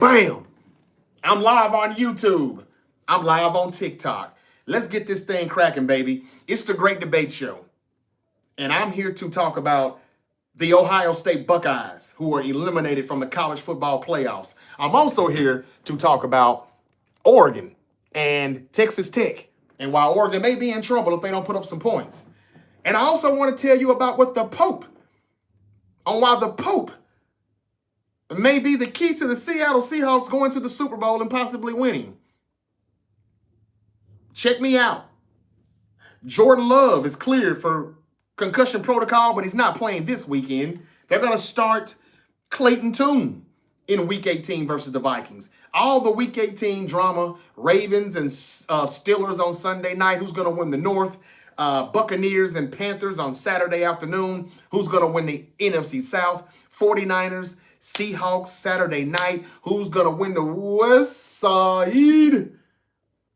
Bam! I'm live on YouTube. I'm live on TikTok. Let's get this thing cracking, baby. It's the Great Debate Show. And I'm here to talk about the Ohio State Buckeyes, who were eliminated from the college football playoffs. I'm also here to talk about Oregon and Texas Tech, and why Oregon may be in trouble if they don't put up some points. And I also want to tell you about why the Pope may be the key to the Seattle Seahawks going to the Super Bowl and possibly winning. Check me out. Jordan Love is cleared for concussion protocol, but he's not playing this weekend. They're going to start Clayton Tune in Week 18 versus the Vikings. All the Week 18 drama, Ravens and Steelers on Sunday night, who's going to win the North, Buccaneers and Panthers on Saturday afternoon, who's going to win the NFC South, 49ers, Seahawks Saturday night, who's going to win the West Side.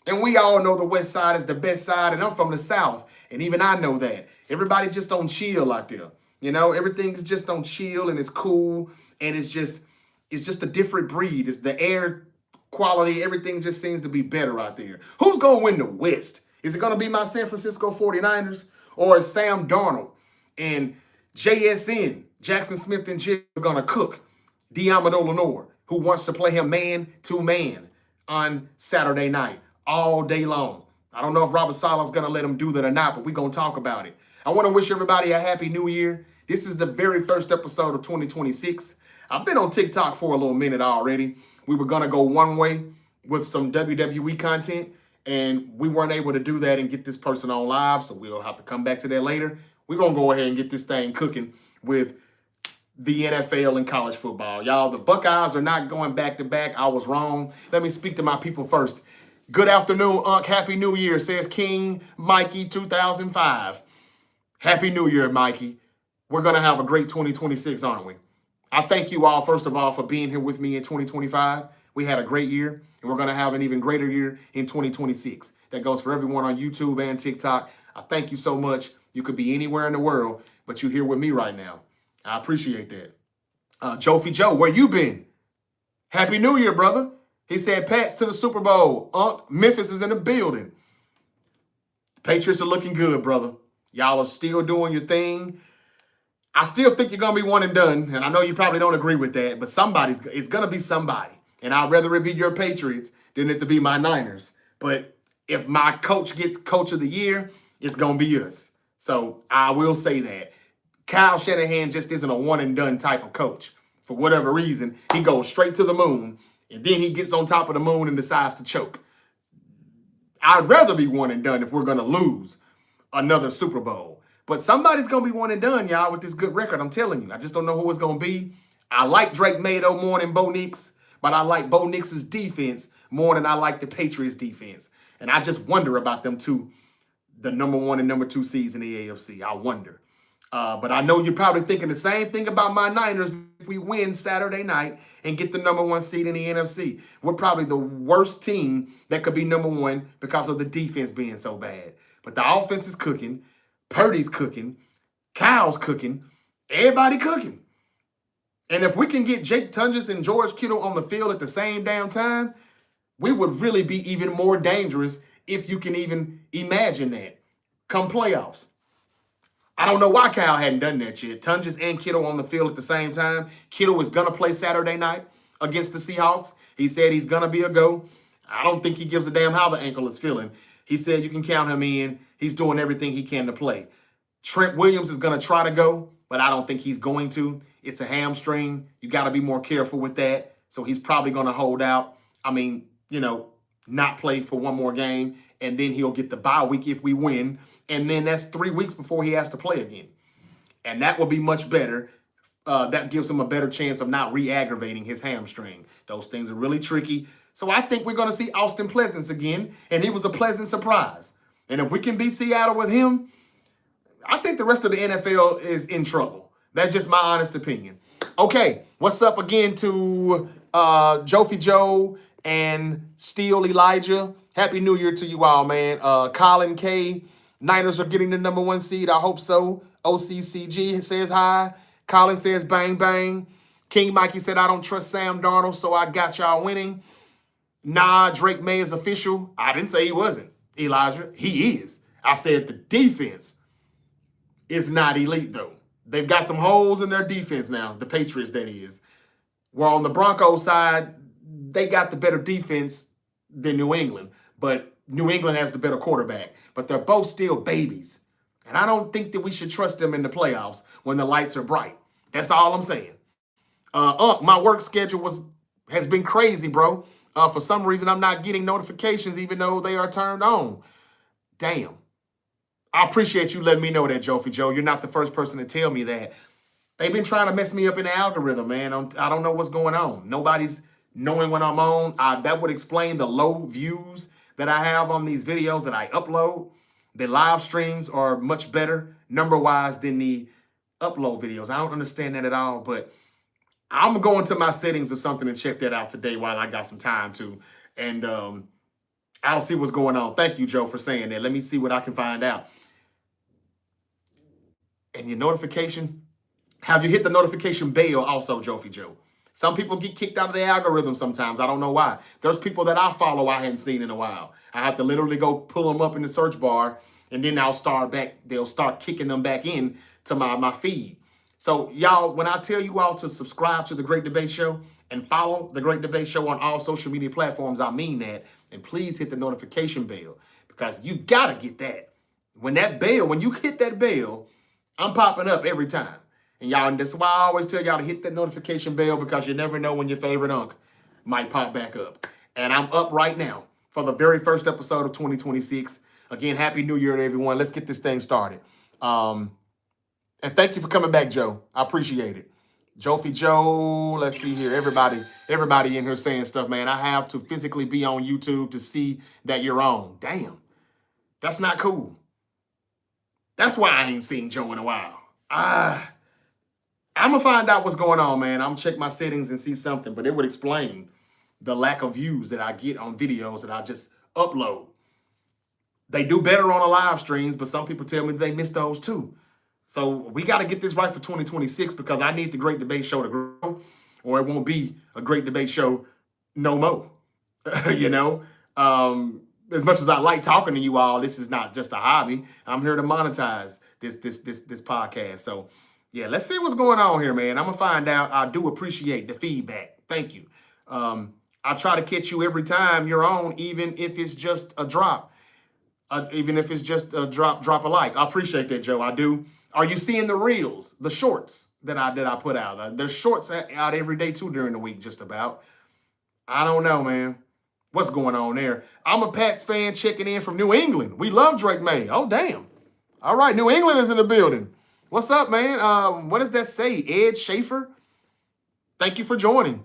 And we all know the West Side is the best side, and I'm from the South, and even I know that. Everybody just don't chill out there. You know, everything's just on chill, and it's cool, and it's just a different breed. It's the air quality. Everything just seems to be better out there. Who's going to win the West? Is it going to be my San Francisco 49ers, or is Sam Darnold and JSN, Jackson Smith and Jigga, going to cook Diamondo Lenore, who wants to play him man-to-man on Saturday night all day long? I don't know if Robert Sala's going to let him do that or not, but we're going to talk about it. I want to wish everybody a happy new year. This is the very first episode of 2026. I've been on TikTok for a little minute already. We were going to go one way with some WWE content, and we weren't able to do that and get this person on live, so we'll have to come back to that later. We're going to go ahead and get this thing cooking with the NFL and college football. Y'all, the Buckeyes are not going back-to-back. I was wrong. Let me speak to my people first. Good afternoon, Unc. Happy New Year, says King Mikey 2005. Happy New Year, Mikey. We're going to have a great 2026, aren't we? I thank you all, first of all, for being here with me in 2025. We had a great year, and we're going to have an even greater year in 2026. That goes for everyone on YouTube and TikTok. I thank you so much. You could be anywhere in the world, but you're here with me right now. I appreciate that. Jofi Joe, where you been? Happy New Year, brother. He said, Pats to the Super Bowl. Memphis is in the building. The Patriots are looking good, brother. Y'all are still doing your thing. I still think you're going to be one and done, and I know you probably don't agree with that, but it's going to be somebody. And I'd rather it be your Patriots than it to be my Niners. But if my coach gets Coach of the Year, it's going to be us. So I will say that. Kyle Shanahan just isn't a one-and-done type of coach. For whatever reason, he goes straight to the moon, and then he gets on top of the moon and decides to choke. I'd rather be one and done if we're going to lose another Super Bowl. But somebody's going to be one and done, y'all, with this good record. I'm telling you. I just don't know who it's going to be. I like Drake Mayo more than Bo Nix, but I like Bo Nix's defense more than I like the Patriots' defense. And I just wonder about them two, the number 1 and number 2 seeds in the AFC. I wonder. But I know you're probably thinking the same thing about my Niners if we win Saturday night and get the number 1 seed in the NFC. We're probably the worst team that could be number 1 because of the defense being so bad. But the offense is cooking. Purdy's cooking. Kyle's cooking. Everybody cooking. And if we can get Jake Tunges and George Kittle on the field at the same damn time, we would really be even more dangerous, if you can even imagine that, come playoffs. I don't know why Kyle hadn't done that yet. Tunges and Kittle on the field at the same time. Kittle is going to play Saturday night against the Seahawks. He said he's going to be a go. I don't think he gives a damn how the ankle is feeling. He said you can count him in. He's doing everything he can to play. Trent Williams is going to try to go, but I don't think he's going to. It's a hamstring. You got to be more careful with that. So he's probably going to hold out. I mean, not play for one more game, and then he'll get the bye week if we win. And then that's 3 weeks before he has to play again. And that will be much better. That gives him a better chance of not re-aggravating his hamstring. Those things are really tricky. So I think we're going to see Austin Pleasance again, and he was a pleasant surprise. And if we can beat Seattle with him, I think the rest of the NFL is in trouble. That's just my honest opinion. Okay, what's up again to Jofi Joe and Steel Elijah? Happy New Year to you all, man. Colin K. Niners are getting the number 1 seed. I hope so. OCCG says hi. Colin says bang, bang. King Mikey said, I don't trust Sam Darnold, so I got y'all winning. Nah, Drake May is official. I didn't say he wasn't, Elijah. He is. I said the defense is not elite, though. They've got some holes in their defense now, the Patriots, that is. Where on the Broncos side, they got the better defense than New England. But New England has the better quarterback. But they're both still babies. And I don't think that we should trust them in the playoffs when the lights are bright. That's all I'm saying. My work schedule has been crazy, bro. For some reason, I'm not getting notifications even though they are turned on. Damn. I appreciate you letting me know that, Jofi Joe. You're not the first person to tell me that. They've been trying to mess me up in the algorithm, man. I don't know what's going on. Nobody's knowing when I'm on. That would explain the low views that I have on these videos that I upload. The live streams are much better number-wise than the upload videos. I don't understand that at all, but I'm going to my settings or something and check that out today while I got some time to. And I'll see what's going on. Thank you, Joe, for saying that. Let me see what I can find out. And your notification, have you hit the notification bell also, Jofi Joe? Some people get kicked out of the algorithm sometimes. I don't know why. There's people that I follow I hadn't seen in a while. I have to literally go pull them up in the search bar, and then they'll start kicking them back in to my feed. So y'all, when I tell you all to subscribe to The Great Debate Show and follow The Great Debate Show on all social media platforms, I mean that. And please hit the notification bell because you've got to get that. When you hit that bell, I'm popping up every time. And y'all, that's why I always tell y'all to hit that notification bell because you never know when your favorite unk might pop back up. And I'm up right now for the very first episode of 2026. Again, Happy New Year to everyone. Let's get this thing started. And thank you for coming back, Joe. I appreciate it. Jofi Joe, let's see here. Everybody in here saying stuff, man. I have to physically be on YouTube to see that you're on. Damn. That's not cool. That's why I ain't seen Joe in a while. I'm going to find out what's going on, man. I'm going to check my settings and see something, but it would explain the lack of views that I get on videos that I just upload. They do better on the live streams, but some people tell me they miss those too. So we got to get this right for 2026 because I need the Great Debate Show to grow, or it won't be a Great Debate Show no more. You know, as much as I like talking to you all, this is not just a hobby. I'm here to monetize this podcast. So yeah, let's see what's going on here, man. I'm gonna find out. I do appreciate the feedback. Thank you. I try to catch you every time you're on, even if it's just a drop. Even if it's just a drop a like. I appreciate that, Joe. I do. Are you seeing the reels, the shorts that I put out? There's shorts out every day too during the week, just about. I don't know, man. What's going on there? I'm a Pats fan checking in from New England. We love Drake May. Oh, damn. All right, New England is in the building. What's up, man? What does that say? Ed Schaefer? Thank you for joining.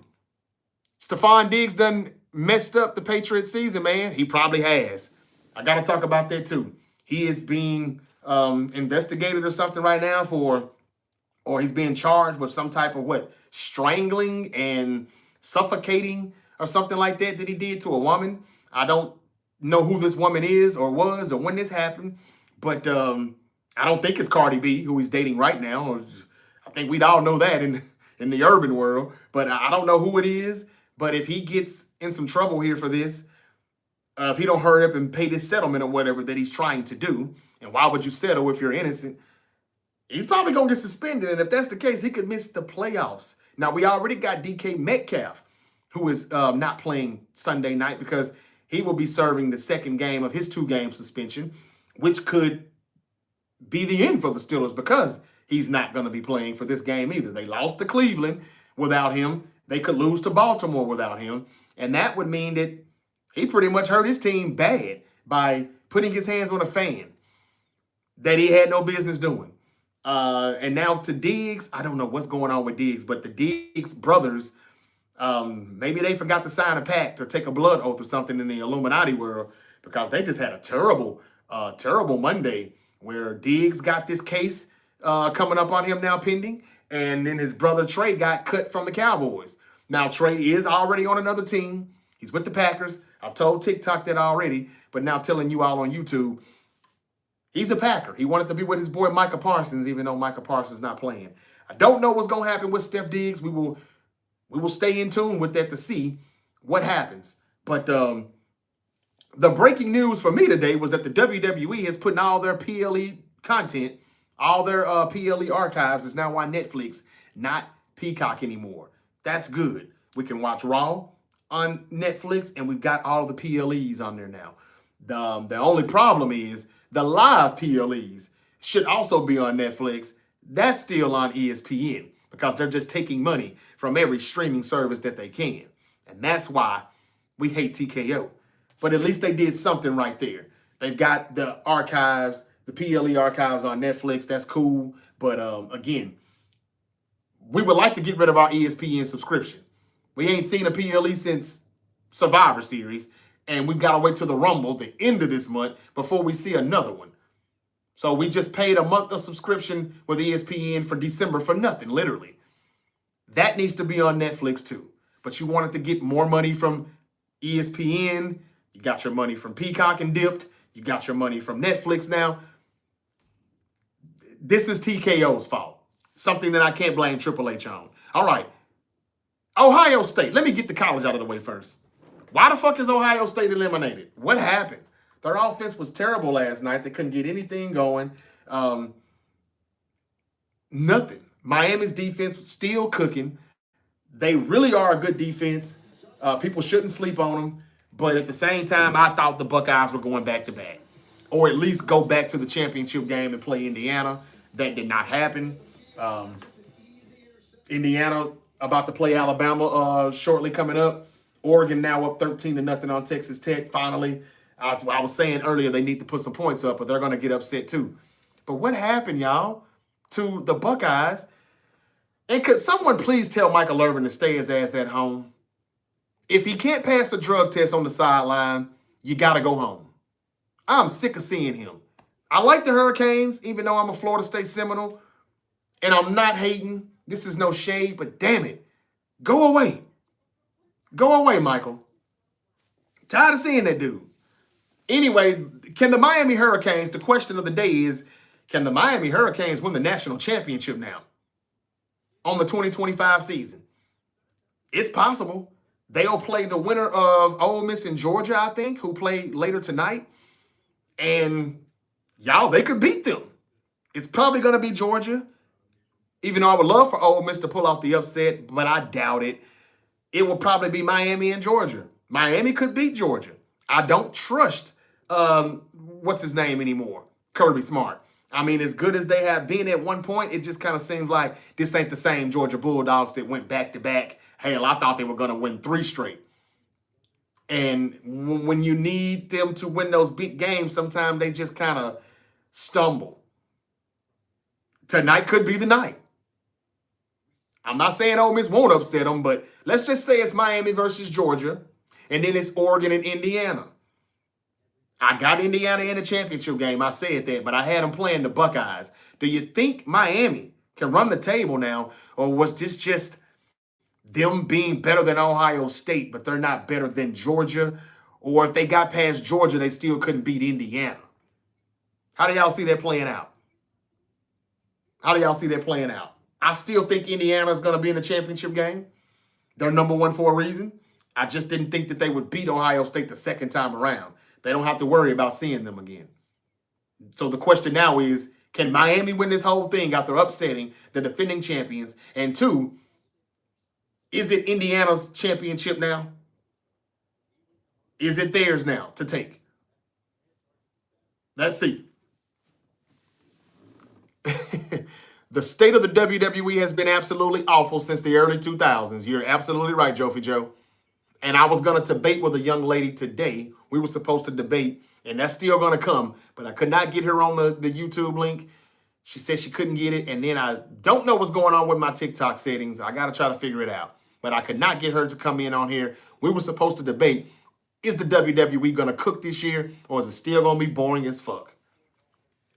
Stephon Diggs done messed up the Patriots season, man. He probably has. I got to talk about that, too. He is being investigated or something right now or he's being charged with some type of strangling and suffocating or something like that he did to a woman. I don't know who this woman is or was or when this happened, but I don't think it's Cardi B, who he's dating right now. I think we'd all know that in the urban world, but I don't know who it is. But if he gets in some trouble here for this, if he don't hurry up and pay this settlement or whatever that he's trying to do, and why would you settle if you're innocent? He's probably going to get suspended, and if that's the case, he could miss the playoffs. Now, we already got DK Metcalf, who is not playing Sunday night because he will be serving the second game of his 2-game suspension, which could be the end for the Steelers because he's not going to be playing for this game either. They lost to Cleveland without him. They could lose to Baltimore without him, and that would mean that he pretty much hurt his team bad by putting his hands on a fan that he had no business doing. And now to Diggs, I don't know what's going on with Diggs, but the Diggs brothers, maybe they forgot to sign a pact or take a blood oath or something in the Illuminati world because they just had a terrible Monday where Diggs got this case coming up on him now pending, and then his brother Trey got cut from the Cowboys. Now Trey is already on another team. He's with the Packers. I've told TikTok that already, but now telling you all on YouTube, he's a Packer. He wanted to be with his boy Micah Parsons, even though Micah Parsons is not playing. I don't know what's going to happen with Steph Diggs. We will We will stay in tune with that to see what happens. But the breaking news for me today was that the WWE has put all their PLE content, all their PLE archives is now on Netflix, not Peacock anymore. That's good. We can watch Raw on Netflix, and we've got all the PLEs on there now. The only problem is the live PLEs should also be on Netflix. That's still on ESPN because they're just taking money from every streaming service that they can. And that's why we hate TKO. But at least they did something right there. They've got the archives, the PLE archives on Netflix. That's cool. But again, we would like to get rid of our ESPN subscription. We ain't seen a PLE since Survivor Series, and we've got to wait till the Rumble, the end of this month, before we see another one. So we just paid a month of subscription with ESPN for December for nothing, literally. That needs to be on Netflix too. But you wanted to get more money from ESPN. You got your money from Peacock and dipped. You got your money from Netflix now. This is TKO's fault. Something that I can't blame Triple H on. All right. Ohio State. Let me get the college out of the way first. Why the fuck is Ohio State eliminated? What happened? Their offense was terrible last night. They couldn't get anything going. Nothing. Miami's defense was still cooking. They really are a good defense. People shouldn't sleep on them. But at the same time, I thought the Buckeyes were going back-to-back. Or at least go back to the championship game and play Indiana. That did not happen. Indiana about to play Alabama shortly coming up. Oregon now up 13-0 on Texas Tech, finally. I was saying earlier they need to put some points up, but they're going to get upset too. But what happened, y'all, to the Buckeyes? And could someone please tell Michael Irvin to stay his ass at home? If he can't pass a drug test on the sideline, you got to go home. I'm sick of seeing him. I like the Hurricanes, even though I'm a Florida State Seminole, and I'm not hating. This is no shade, but damn it, go away. Go away, Michael. Tired of seeing that dude. Anyway, can the Miami Hurricanes, the question of the day is, can the Miami Hurricanes win the national championship now on the 2025 season? It's possible. They'll play the winner of Ole Miss and Georgia, I think, who play later tonight. And, y'all, they could beat them. It's probably going to be Georgia, even though I would love for Ole Miss to pull off the upset, but I doubt it. It will probably be Miami and Georgia. Miami could beat Georgia. I don't trust, what's his name anymore? Kirby Smart. I mean, as good as they have been at one point, it just kind of seems like this ain't the same Georgia Bulldogs that went back-to-back. Hell, I thought they were going to win 3 straight. And when you need them to win those big games, sometimes they just kind of stumble. Tonight could be the night. I'm not saying Ole Miss won't upset them, but let's just say it's Miami versus Georgia, and then it's Oregon and Indiana. I got Indiana in the championship game. I said that, but I had them playing the Buckeyes. Do you think Miami can run the table now, or was this just them being better than Ohio State, but they're not better than Georgia? Or if they got past Georgia, they still couldn't beat Indiana? How do y'all see that playing out? How do y'all see that playing out? I still think Indiana's going to be in the championship game. They're number one for a reason. I just didn't think that they would beat Ohio State the second time around. They don't have to worry about seeing them again. So the question now is, can Miami win this whole thing after upsetting the defending champions? And 2, is it Indiana's championship now? Is it theirs now to take? Let's see. The state of the WWE has been absolutely awful since the early 2000s. You're absolutely right, Jofi Joe. And I was going to debate with a young lady today. We were supposed to debate, and that's still going to come. But I could not get her on the YouTube link. She said she couldn't get it. And then I don't know what's going on with my TikTok settings. I got to try to figure it out. But I could not get her to come in on here. We were supposed to debate, is the WWE going to cook this year, or is it still going to be boring as fuck?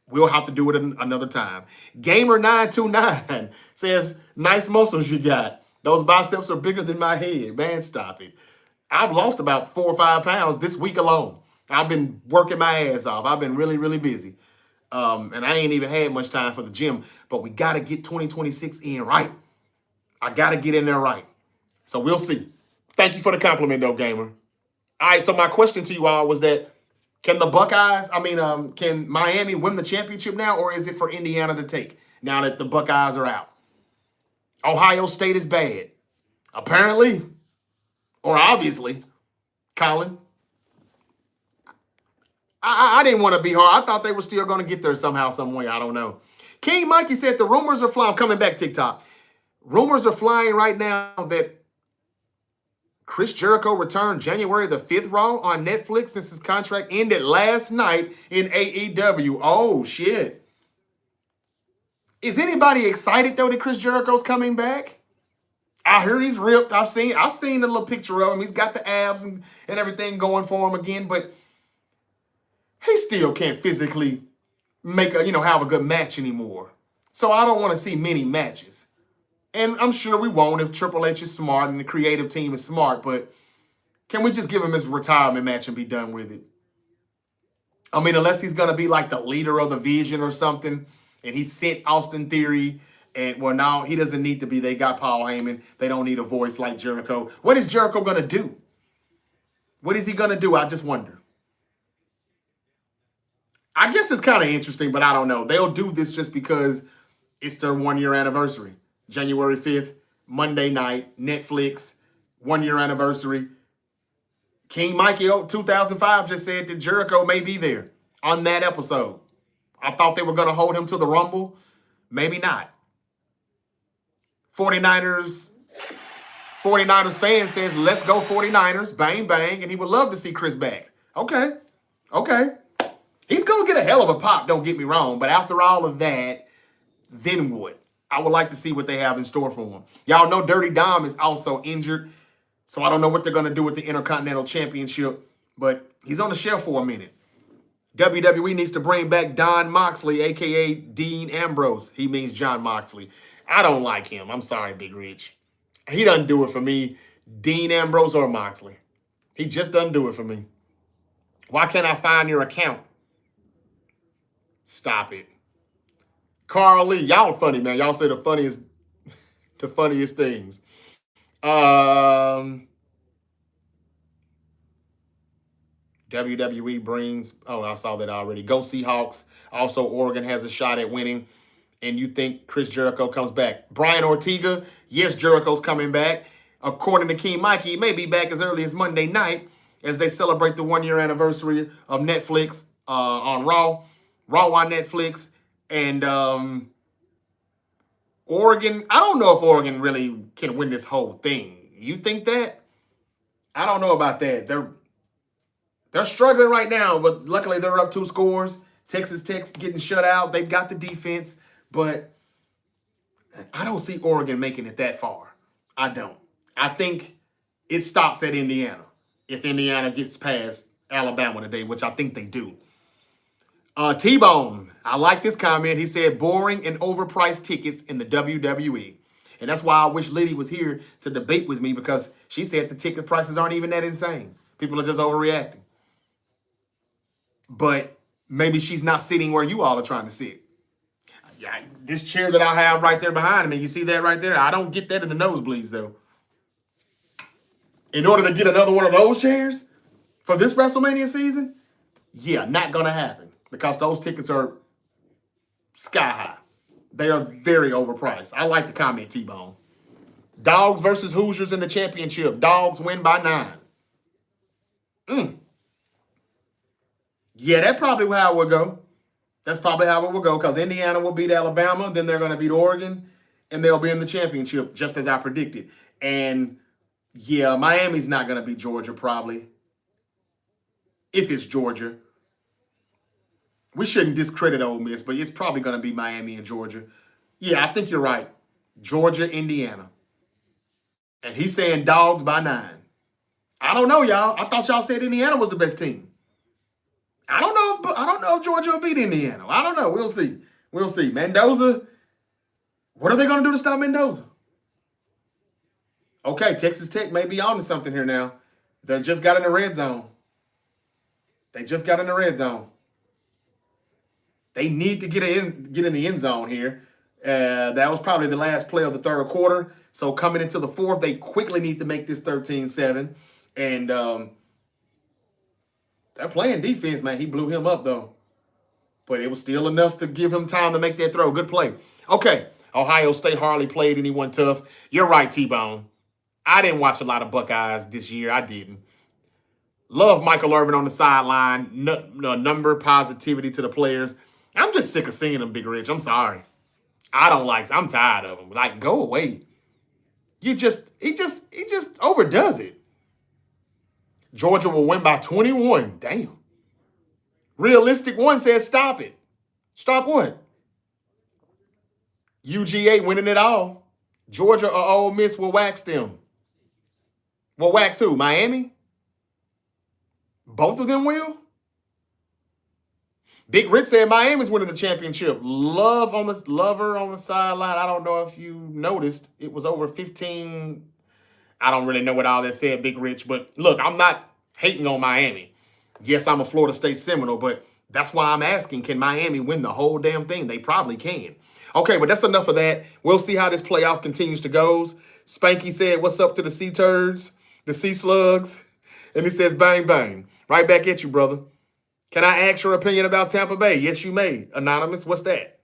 We'll have to do it another time. Gamer929 says, nice muscles you got. Those biceps are bigger than my head. Man, stop it. I've lost about 4 or 5 pounds this week alone. I've been working my ass off. I've been really, really busy. And I ain't even had much time for the gym. But we got to get 2026 in right. I got to get in there right. So we'll see. Thank you for the compliment, though, gamer. All right, so my question to you all was that can the Buckeyes, can Miami win the championship now, or is it for Indiana to take now that the Buckeyes are out? Ohio State is bad. Apparently, or obviously, Colin. I didn't want to be hard. I thought they were still going to get there somehow, some way. I don't know. King Mikey said the rumors are flying. Coming back, TikTok. Rumors are flying right now that Chris Jericho returned January the 5th Raw on Netflix since his contract ended last night in AEW. Oh, shit. Is anybody excited, though, that Chris Jericho's coming back? I hear he's ripped. I've seen the little picture of him. He's got the abs and everything going for him again, but he still can't physically have a good match anymore. So I don't want to see many matches. And I'm sure we won't if Triple H is smart and the creative team is smart, but can we just give him his retirement match and be done with it? I mean, unless he's going to be like the leader of the Vision or something, and he sent Austin Theory, and well, now he doesn't need to be. They got Paul Heyman. They don't need a voice like Jericho. What is Jericho going to do? What is he going to do? I just wonder. I guess it's kind of interesting, but I don't know. They'll do this just because it's their 1-year anniversary. January 5th, Monday night, Netflix, 1-year anniversary. King Mikey 2005 just said that Jericho may be there on that episode. I thought they were going to hold him to the Rumble. Maybe not. 49ers fan says, let's go 49ers, bang, bang, and he would love to see Chris back. Okay. He's going to get a hell of a pop, don't get me wrong, but after all of that, then what? I would like to see what they have in store for him. Y'all know Dirty Dom is also injured, so I don't know what they're going to do with the Intercontinental Championship, but he's on the shelf for a minute. WWE needs to bring back Don Moxley, a.k.a. Dean Ambrose. He means John Moxley. I don't like him. I'm sorry, Big Rich. He doesn't do it for me, Dean Ambrose or Moxley. He just doesn't do it for me. Why can't I find your account? Stop it. Carl Lee, y'all funny, man. Y'all say the funniest things. WWE brings, I saw that already. Go Seahawks. Also, Oregon has a shot at winning. And you think Chris Jericho comes back. Brian Ortega, yes, Jericho's coming back. According to King Mikey, he may be back as early as Monday night as they celebrate the 1-year anniversary of Netflix on Raw. Raw on Netflix. And Oregon, I don't know if Oregon really can win this whole thing. You think that? I don't know about that. They're struggling right now, but luckily they're up 2 scores. Texas Tech's getting shut out. They've got the defense, but I don't see Oregon making it that far. I don't. I think it stops at Indiana if Indiana gets past Alabama today, which I think they do. T-Bone, I like this comment. He said, boring and overpriced tickets in the WWE. And that's why I wish Liddy was here to debate with me, because she said the ticket prices aren't even that insane. People are just overreacting. But maybe she's not sitting where you all are trying to sit. Yeah, this chair that I have right there behind me, you see that right there? I don't get that in the nosebleeds, though. In order to get another one of those chairs for this WrestleMania season, yeah, not going to happen. Because those tickets are sky high. They are very overpriced. I like the comment, T-Bone. Dogs versus Hoosiers in the championship. Dogs win by 9. Yeah, that's probably how it would go. That's probably how it will go, because Indiana will beat Alabama, then they're going to beat Oregon, and they'll be in the championship, just as I predicted. And, yeah, Miami's not going to beat Georgia, probably. If it's Georgia. We shouldn't discredit Ole Miss, but it's probably going to be Miami and Georgia. Yeah, I think you're right. Georgia, Indiana. And he's saying dogs by 9. I don't know, y'all. I thought y'all said Indiana was the best team. I don't know if Georgia will beat Indiana. I don't know. We'll see. We'll see. Mendoza, what are they going to do to stop Mendoza? Okay, Texas Tech may be on to something here now. They just got in the red zone. They need to get in the end zone here. That was probably the last play of the third quarter. So coming into the fourth, they quickly need to make this 13-7. And they're playing defense, man. He blew him up, though. But it was still enough to give him time to make that throw. Good play. Okay, Ohio State hardly played anyone tough. You're right, T-Bone. I didn't watch a lot of Buckeyes this year. I didn't. Love Michael Irvin on the sideline. Number positivity to the players. I'm just sick of seeing them, Big Rich. I'm sorry. I'm tired of them. Like, go away. He just overdoes it. Georgia will win by 21. Damn. Realistic one says stop it. Stop what? UGA winning it all. Georgia or Ole Miss will wax them. Will wax who? Miami? Both of them will? Big Rich said Miami's winning the championship. Lover on the sideline. I don't know if you noticed. It was over 15. I don't really know what all that said, Big Rich. But look, I'm not hating on Miami. Yes, I'm a Florida State Seminole, but that's why I'm asking, can Miami win the whole damn thing? They probably can. Okay, but that's enough of that. We'll see how this playoff continues to go. Spanky said, what's up to the Sea Turds, the Sea Slugs? And he says, bang, bang. Right back at you, brother. Can I ask your opinion about Tampa Bay? Yes, you may. Anonymous, what's that?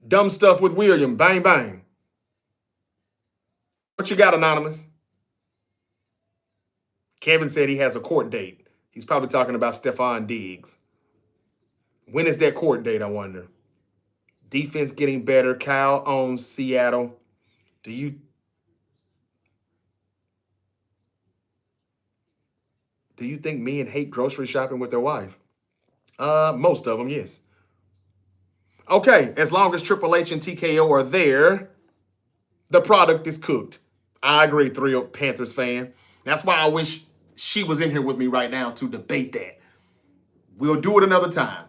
Dumb stuff with William. Bang, bang. What you got, Anonymous? Kevin said he has a court date. He's probably talking about Stephon Diggs. When is that court date, I wonder? Defense getting better. Kyle owns Seattle. Do you think men hate grocery shopping with their wife? Most of them, yes. Okay, as long as Triple H and TKO are there, the product is cooked. I agree, Three Panthers fan. That's why I wish she was in here with me right now to debate that. We'll do it another time.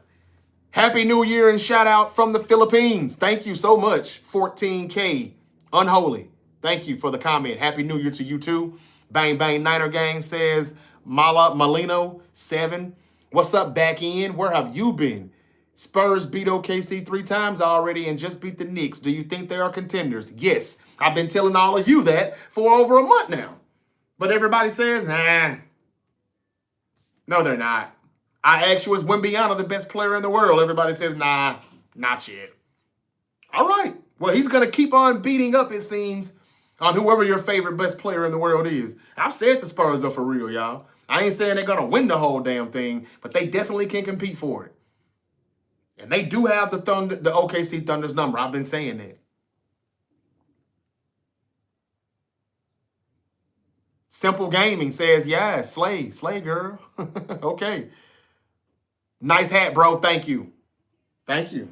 Happy New Year and shout out from the Philippines. Thank you so much. 14K. Unholy. Thank you for the comment. Happy New Year to you too. Bang Bang Niner Gang says, Malino 7. What's up, back in? Where have you been? Spurs beat OKC 3 times already and just beat the Knicks. Do you think they are contenders? Yes. I've been telling all of you that for over a month now. But everybody says, nah. No, they're not. I asked you, is Wembyana the best player in the world? Everybody says, nah, not yet. All right. Well, he's going to keep on beating up, it seems, on whoever your favorite best player in the world is. I've said the Spurs are for real, y'all. I ain't saying they're going to win the whole damn thing, but they definitely can compete for it. And they do have the OKC Thunder's number. I've been saying that. Simple Gaming says, yeah, slay girl. Okay. Nice hat, bro. Thank you. Thank you.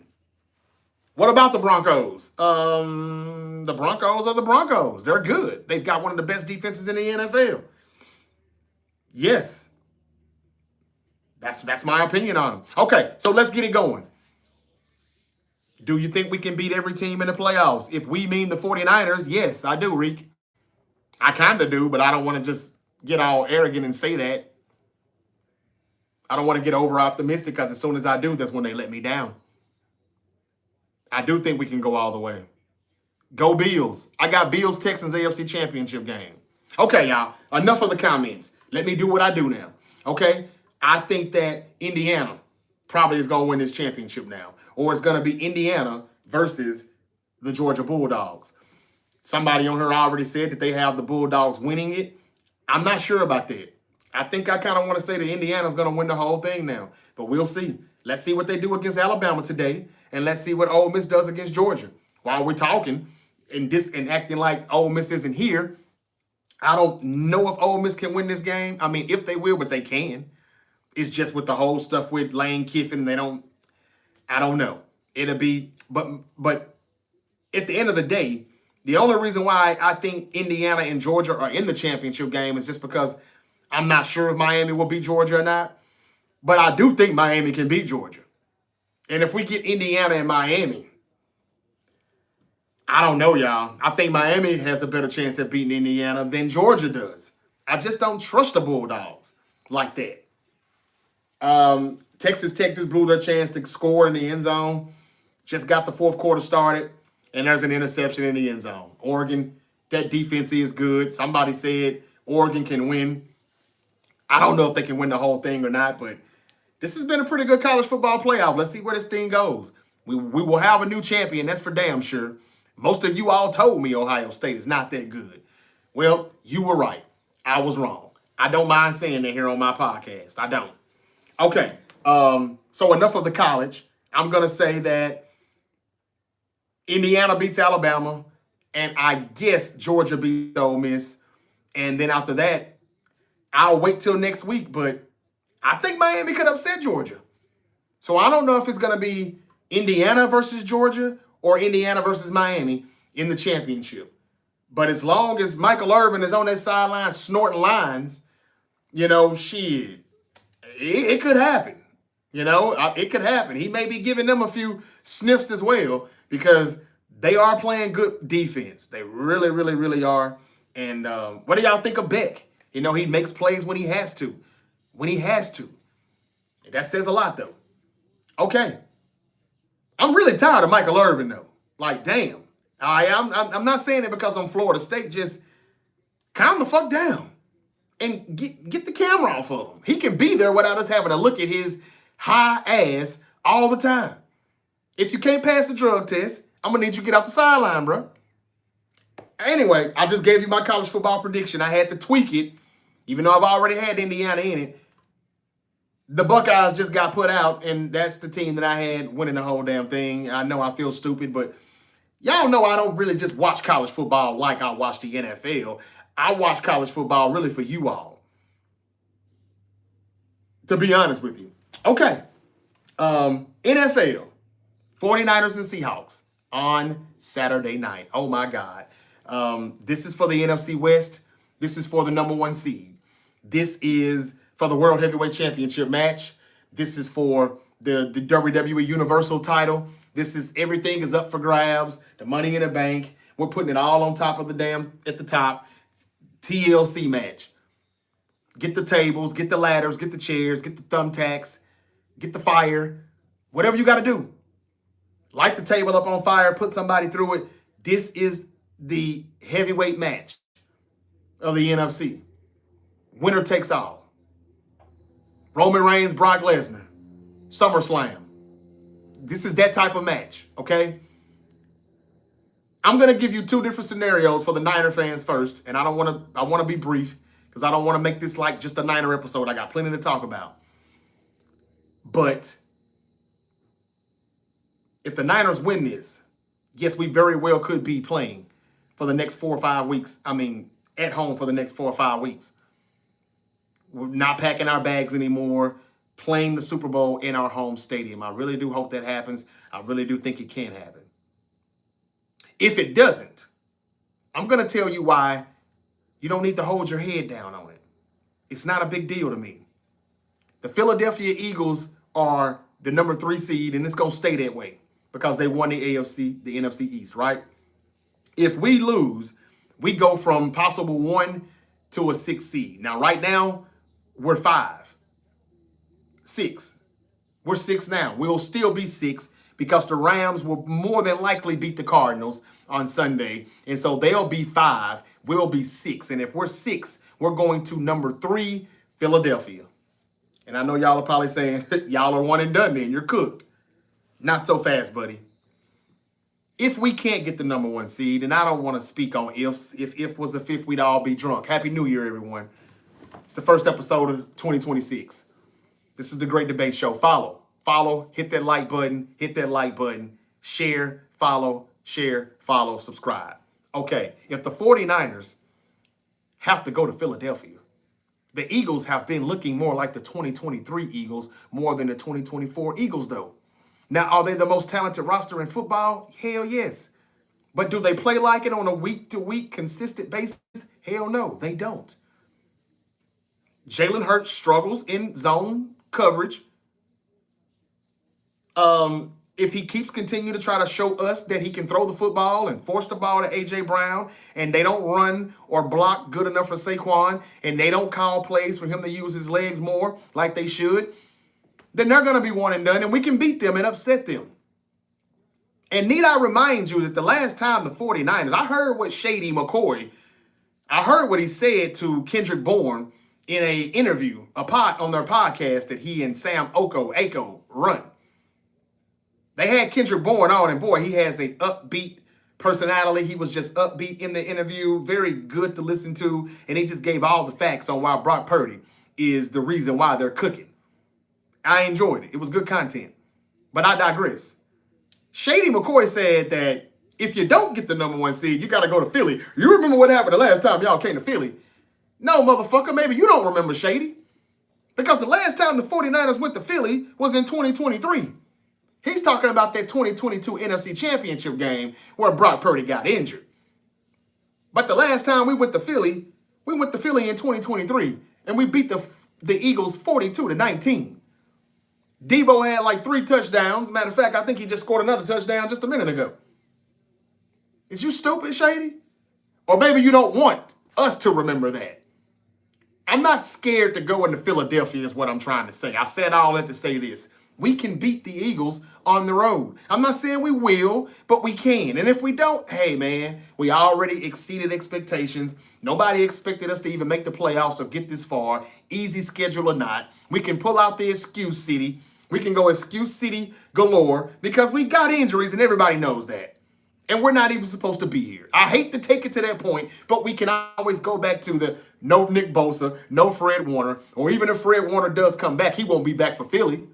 What about the Broncos? The Broncos are the Broncos. They're good. They've got one of the best defenses in the NFL. Yes. That's my opinion on them. Okay, so let's get it going. Do you think we can beat every team in the playoffs? If we mean the 49ers, yes, I do, Reek. I kind of do, but I don't want to just get all arrogant and say that. I don't want to get over optimistic because as soon as I do, that's when they let me down. I do think we can go all the way. Go Bills. I got Bills Texans AFC Championship game. Okay, y'all. Enough of the comments. Let me do what I do now. Okay? I think that Indiana probably is going to win this championship now. Or it's going to be Indiana versus the Georgia Bulldogs. Somebody on here already said that they have the Bulldogs winning it. I'm not sure about that. I think I kind of want to say that Indiana's going to win the whole thing now. But we'll see. Let's see what they do against Alabama today. And let's see what Ole Miss does against Georgia. While we're talking and acting like Ole Miss isn't here, I don't know if Ole Miss can win this game. I mean, if they will, but they can. It's just with the whole stuff with Lane Kiffin, I don't know. It'll be, but at the end of the day, the only reason why I think Indiana and Georgia are in the championship game is just because I'm not sure if Miami will beat Georgia or not. But I do think Miami can beat Georgia. And if we get Indiana and Miami, I don't know, y'all. I think Miami has a better chance at beating Indiana than Georgia does. I just don't trust the Bulldogs like that. Texas Tech just blew their chance to score in the end zone. Just got the fourth quarter started. and there's an interception in the end zone. Oregon, that defense is good. Somebody said Oregon can win. I don't know if they can win the whole thing or not, but this has been a pretty good college football playoff. Let's see where this thing goes. We will have a new champion, that's for damn sure. Most of you all told me Ohio State is not that good. Well, you were right. I was wrong. I don't mind saying that here on my podcast. I don't. Okay, so enough of the college. I'm going to say that Indiana beats Alabama, and I guess Georgia beats Ole Miss. And then after that, I'll wait till next week, but I think Miami could upset Georgia. So I don't know if it's going to be Indiana versus Georgia or Indiana versus Miami in the championship. But as long as Michael Irvin is on that sideline snorting lines, shit, it could happen. It could happen. He may be giving them a few sniffs as well because they are playing good defense. They really, really, really are. And what do y'all think of Beck? He makes plays when he has to. When he has to. That says a lot, though. Okay. I'm really tired of Michael Irvin, though. Like, damn. I'm not saying it because I'm Florida State. Just calm the fuck down and get the camera off of him. He can be there without us having to look at his high ass all the time. If you can't pass the drug test, I'm going to need you to get off the sideline, bro. Anyway, I just gave you my college football prediction. I had to tweak it, even though I've already had Indiana in it. The Buckeyes just got put out, and that's the team that I had winning the whole damn thing. I know I feel stupid, but y'all know I don't really just watch college football like I watch the NFL. I watch college football really for you all, to be honest with you. Okay, NFL, 49ers and Seahawks on Saturday night. Oh, my God. This is for the NFC West. This is for the number 1 seed. This is for the World Heavyweight Championship match. This is for the WWE Universal title. Everything is up for grabs. The money in the bank. We're putting it all on top of at the top. TLC match. Get the tables, get the ladders, get the chairs, get the thumbtacks, get the fire. Whatever you got to do. Light the table up on fire, put somebody through it. This is the heavyweight match of the NFC. Winner takes all. Roman Reigns, Brock Lesnar, SummerSlam. This is that type of match, okay? I'm going to give you 2 different scenarios for the Niner fans first, and I want to be brief because I don't want to make this like just a Niner episode. I got plenty to talk about. But if the Niners win this, yes, we very well could be playing for the next 4 or 5 weeks. At home for the next 4 or 5 weeks. We're not packing our bags anymore, playing the Super Bowl in our home stadium. I really do hope that happens. I really do think it can happen. If it doesn't, I'm going to tell you why you don't need to hold your head down on it. It's not a big deal to me. The Philadelphia Eagles are the number 3 seed, and it's going to stay that way because they won the NFC East, right? If we lose, we go from possible 1 to a 6 seed. Now, right now, we're 5. 6. We're 6 now. We'll still be 6 because the Rams will more than likely beat the Cardinals on Sunday. And so they'll be 5. We'll be 6. And if we're 6, we're going to number 3, Philadelphia. And I know y'all are probably saying, y'all are one and done then. You're cooked. Not so fast, buddy. If we can't get the number 1 seed, and I don't want to speak on ifs. If was the 5th, we'd all be drunk. Happy New Year, everyone. It's the first episode of 2026. This is the Great Debate Show. Follow, hit that like button, share, follow, subscribe. Okay, if the 49ers have to go to Philadelphia, the Eagles have been looking more like the 2023 Eagles more than the 2024 Eagles, though. Now, are they the most talented roster in football? Hell yes. But do they play like it on a week-to-week consistent basis? Hell no, they don't. Jalen Hurts struggles in zone coverage. If he keeps continuing to try to show us that he can throw the football and force the ball to A.J. Brown, and they don't run or block good enough for Saquon, and they don't call plays for him to use his legs more like they should, then they're going to be one and done, and we can beat them and upset them. And need I remind you that the last time the 49ers, I heard what Shady McCoy, I heard what he said to Kendrick Bourne in a interview, on their podcast that he and Sam Oko run. They had Kendrick Bourne on, and boy, he has a upbeat personality. He was just upbeat in the interview, very good to listen to, and he just gave all the facts on why Brock Purdy is the reason why they're cooking. I enjoyed it. It was good content. But I digress. Shady McCoy said that if you don't get the number 1 seed, you got to go to Philly. You remember what happened the last time y'all came to Philly? No, motherfucker, maybe you don't remember, Shady. Because the last time the 49ers went to Philly was in 2023. He's talking about that 2022 NFC Championship game where Brock Purdy got injured. But the last time we went to Philly in 2023, and we beat the Eagles 42-19. Debo had like 3 touchdowns. Matter of fact, I think he just scored another touchdown just a minute ago. Is you stupid, Shady? Or maybe you don't want us to remember that. I'm not scared to go into Philadelphia is what I'm trying to say. I said all that to say this. We can beat the Eagles on the road. I'm not saying we will, but we can. And if we don't, hey, man, we already exceeded expectations. Nobody expected us to even make the playoffs or get this far, easy schedule or not. We can pull out the excuse city. We can go excuse city galore because we got injuries and everybody knows that. And we're not even supposed to be here. I hate to take it to that point, but we can always go back to the no Nick Bosa, no Fred Warner, or even if Fred Warner does come back, he won't be back for Philly.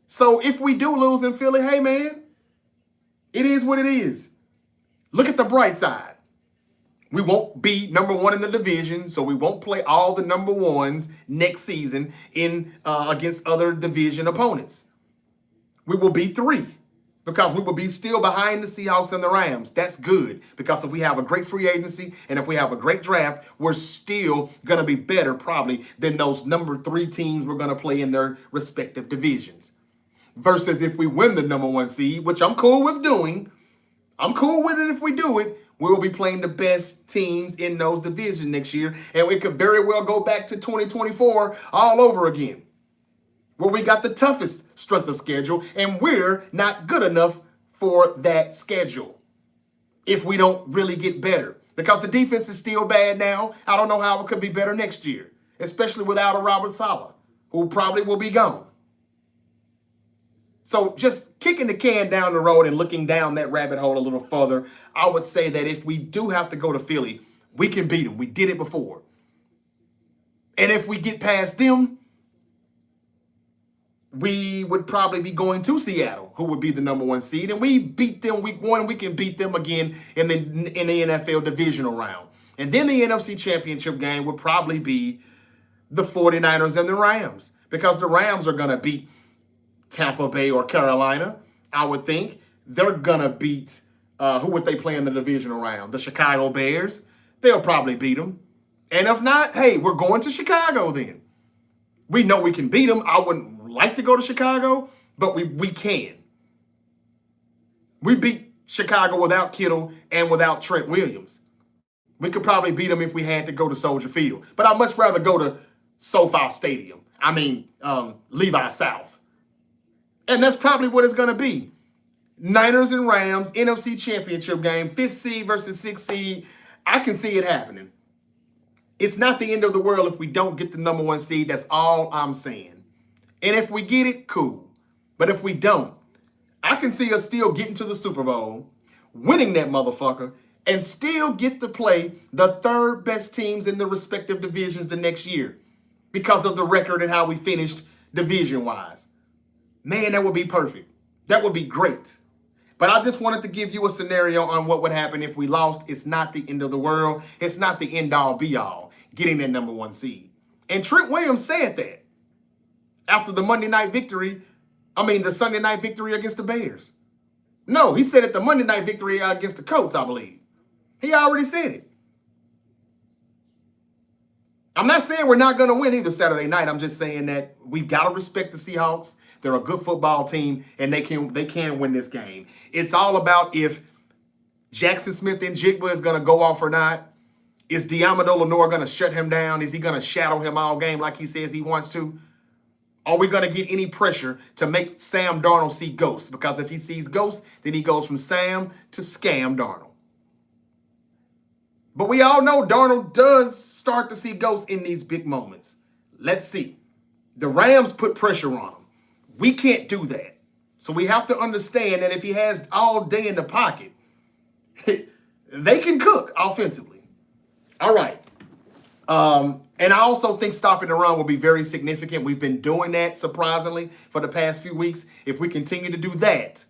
So if we do lose in Philly, hey, man, it is what it is. Look at the bright side. We won't be number 1 in the division, so we won't play all the number 1s next season in against other division opponents. We will be 3 because we will be still behind the Seahawks and the Rams. That's good because if we have a great free agency and if we have a great draft, we're still going to be better probably than those number 3 teams we're going to play in their respective divisions. Versus if we win the number 1 seed, which I'm cool with doing. I'm cool with it if we do it. We'll be playing the best teams in those divisions next year. And we could very well go back to 2024 all over again. Where we got the toughest strength of schedule. And we're not good enough for that schedule. If we don't really get better. Because the defense is still bad now. I don't know how it could be better next year. Especially without a Robert Saleh. Who probably will be gone. So just kicking the can down the road and looking down that rabbit hole a little further, I would say that if we do have to go to Philly, we can beat them. We did it before. And if we get past them, we would probably be going to Seattle, who would be the number 1 seed. And we beat them week 1. We can beat them again in the NFL divisional round. And then the NFC Championship game would probably be the 49ers and the Rams. Because the Rams are going to beat Tampa Bay or Carolina, I would think. They're going to beat, who would they play in the divisional round? The Chicago Bears. They'll probably beat them. And if not, hey, we're going to Chicago then. We know we can beat them. I wouldn't like to go to Chicago, but we can. We beat Chicago without Kittle and without Trent Williams. We could probably beat them if we had to go to Soldier Field. But I'd much rather go to SoFi Stadium. Levi South. And that's probably what it's going to be. Niners and Rams, NFC Championship game, 5th seed versus 6th seed. I can see it happening. It's not the end of the world if we don't get the number 1 seed. That's all I'm saying. And if we get it, cool. But if we don't, I can see us still getting to the Super Bowl, winning that motherfucker, and still get to play the 3rd best teams in the respective divisions the next year because of the record and how we finished division-wise. Man, that would be perfect. That would be great. But I just wanted to give you a scenario on what would happen if we lost. It's not the end of the world. It's not the end-all, be-all, getting that number 1 seed. And Trent Williams said that after the Sunday night victory against the Bears. No, he said it the Monday night victory against the Colts, I believe. He already said it. I'm not saying we're not going to win either Saturday night. I'm just saying that we've got to respect the Seahawks. They're a good football team, and they can win this game. It's all about if Jackson Smith and Jigba is going to go off or not. Is Diamondo Lenore going to shut him down? Is he going to shadow him all game like he says he wants to? Are we going to get any pressure to make Sam Darnold see ghosts? Because if he sees ghosts, then he goes from Sam to Scam Darnold. But we all know Darnold does start to see ghosts in these big moments. Let's see. The Rams put pressure on him. We can't do that. So we have to understand that if he has all day in the pocket, they can cook offensively. All right. And I also think stopping the run will be very significant. We've been doing that, surprisingly, for the past few weeks. If we continue to do that,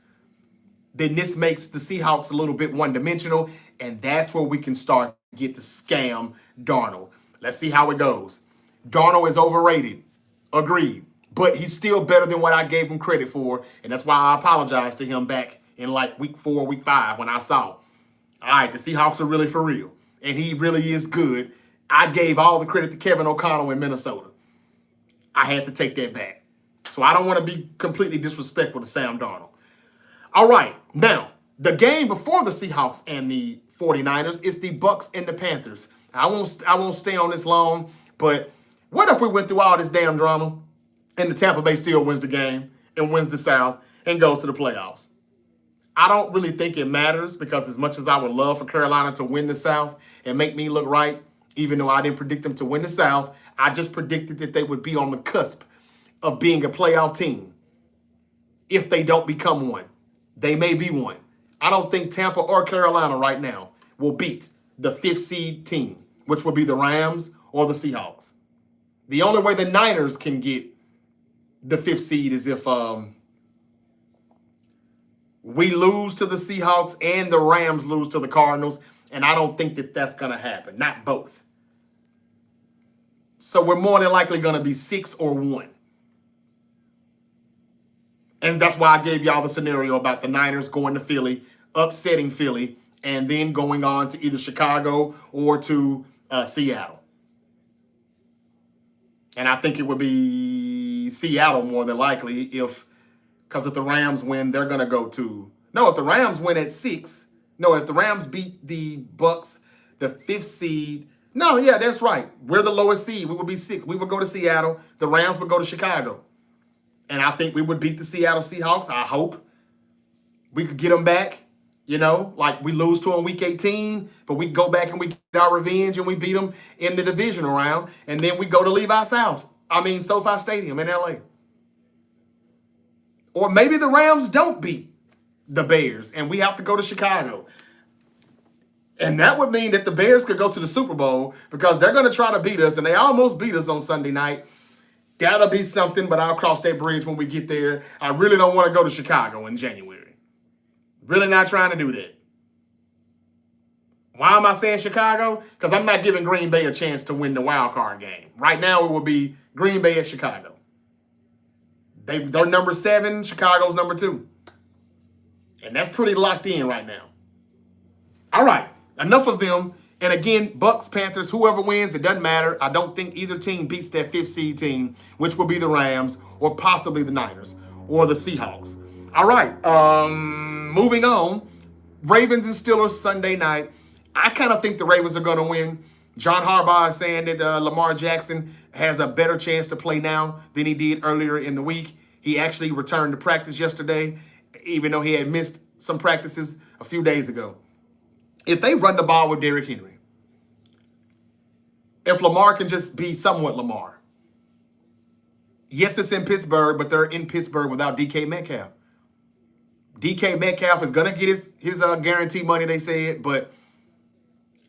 then this makes the Seahawks a little bit one-dimensional, and that's where we can start to get to scam Darnold. Let's see how it goes. Darnold is overrated. Agreed. But he's still better than what I gave him credit for, and that's why I apologized to him back in like week 4, week 5 when I saw, all right, the Seahawks are really for real, and he really is good. I gave all the credit to Kevin O'Connell in Minnesota. I had to take that back. So I don't want to be completely disrespectful to Sam Darnold. All right, now, the game before the Seahawks and the 49ers is the Bucks and the Panthers. I won't stay on this long, but what if we went through all this damn drama and the Tampa Bay still wins the game and wins the South and goes to the playoffs? I don't really think it matters, because as much as I would love for Carolina to win the South and make me look right, even though I didn't predict them to win the South, I just predicted that they would be on the cusp of being a playoff team if they don't become one. They may be one. I don't think Tampa or Carolina right now will beat the 5th seed team, which will be the Rams or the Seahawks. The only way the Niners can get the 5th seed is if we lose to the Seahawks and the Rams lose to the Cardinals, and I don't think that that's going to happen. Not both. So we're more than likely going to be 6 or 1. And that's why I gave y'all the scenario about the Niners going to Philly, upsetting Philly, and then going on to either Chicago or to Seattle. And I think it would be Seattle more than likely because if the Rams win, they're going to go to... No, if the Rams win at 6... No, if the Rams beat the Bucks, the 5th seed... No, yeah, that's right. We're the lowest seed. We would be 6. We would go to Seattle. The Rams would go to Chicago. And I think we would beat the Seattle Seahawks. I hope we could get them back. You know, like we lose to them week 18, but we go back and we get our revenge and we beat them in the divisional round. And then we go to SoFi Stadium in LA. Or maybe the Rams don't beat the Bears and we have to go to Chicago. And that would mean that the Bears could go to the Super Bowl, because they're going to try to beat us, and they almost beat us on Sunday night. That'll be something, but I'll cross that bridge when we get there. I really don't want to go to Chicago in January. Really not trying to do that. Why am I saying Chicago? Because I'm not giving Green Bay a chance to win the wild card game. Right now, it will be Green Bay at Chicago. They're number 7, Chicago's number 2. And that's pretty locked in right now. All right, enough of them. And again, Bucks, Panthers, whoever wins, it doesn't matter. I don't think either team beats that 5th seed team, which will be the Rams or possibly the Niners or the Seahawks. All right, moving on. Ravens and Steelers Sunday night. I kind of think the Ravens are going to win. John Harbaugh is saying that Lamar Jackson has a better chance to play now than he did earlier in the week. He actually returned to practice yesterday, even though he had missed some practices a few days ago. If they run the ball with Derrick Henry, if Lamar can just be somewhat Lamar. Yes, it's in Pittsburgh, but they're in Pittsburgh without DK Metcalf. DK Metcalf is going to get his guarantee money, they said, but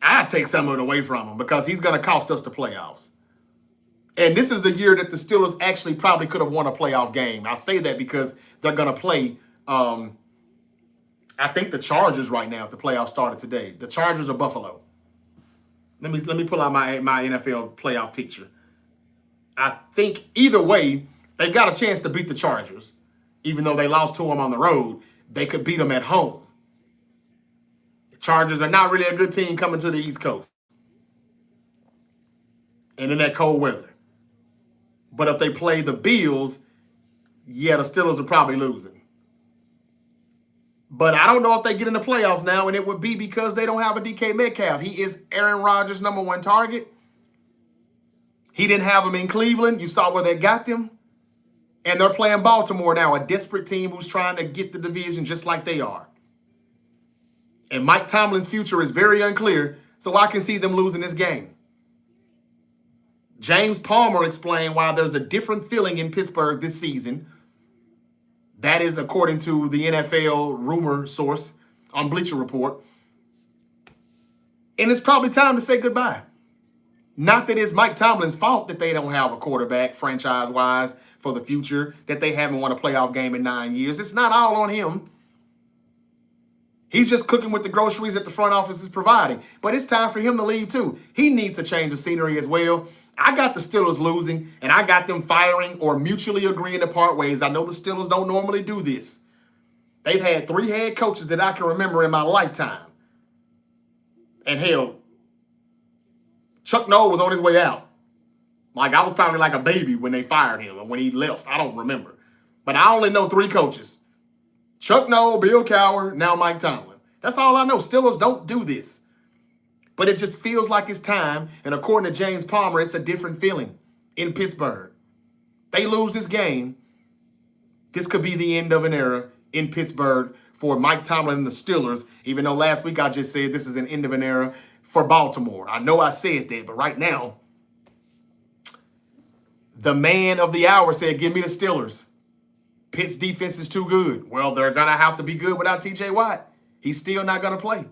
I take some of it away from him because he's going to cost us the playoffs. And this is the year that the Steelers actually probably could have won a playoff game. I say that because they're going to play, I think the Chargers right now, if the playoffs started today. The Chargers are Buffalo. Let me pull out my NFL playoff picture. I think either way, they've got a chance to beat the Chargers. Even though they lost to them on the road, they could beat them at home. The Chargers are not really a good team coming to the East Coast. And in that cold weather. But if they play the Bills, yeah, the Steelers are probably losing. But I don't know if they get in the playoffs now, and it would be because they don't have a DK Metcalf. He is Aaron Rodgers' #1 target. He didn't have him in Cleveland. You saw where they got them. And they're playing Baltimore now, a desperate team who's trying to get the division just like they are. And Mike Tomlin's future is very unclear, so I can see them losing this game. James Palmer explained why there's a different feeling in Pittsburgh this season. That is according to the NFL rumor source on Bleacher Report. And it's probably time to say goodbye. Not that it's Mike Tomlin's fault that they don't have a quarterback franchise-wise for the future, that they haven't won a playoff game in 9 years. It's not all on him. He's just cooking with the groceries that the front office is providing. But it's time for him to leave too. He needs a change of scenery as well. I got the Steelers losing, and I got them firing or mutually agreeing to part ways. I know the Steelers don't normally do this. They've had 3 head coaches that I can remember in my lifetime. And hell, Chuck Noll was on his way out. Like, I was probably like a baby when they fired him or when he left. I don't remember. But I only know 3 coaches. Chuck Noll, Bill Cowher, now Mike Tomlin. That's all I know. Steelers don't do this. But it just feels like it's time. And according to James Palmer, it's a different feeling in Pittsburgh. They lose this game. This could be the end of an era in Pittsburgh for Mike Tomlin and the Steelers, even though last week I just said this is an end of an era for Baltimore. I know I said that, but right now, the man of the hour said, give me the Steelers. Pitt's defense is too good. Well, they're going to have to be good without T.J. Watt. He's still not going to play.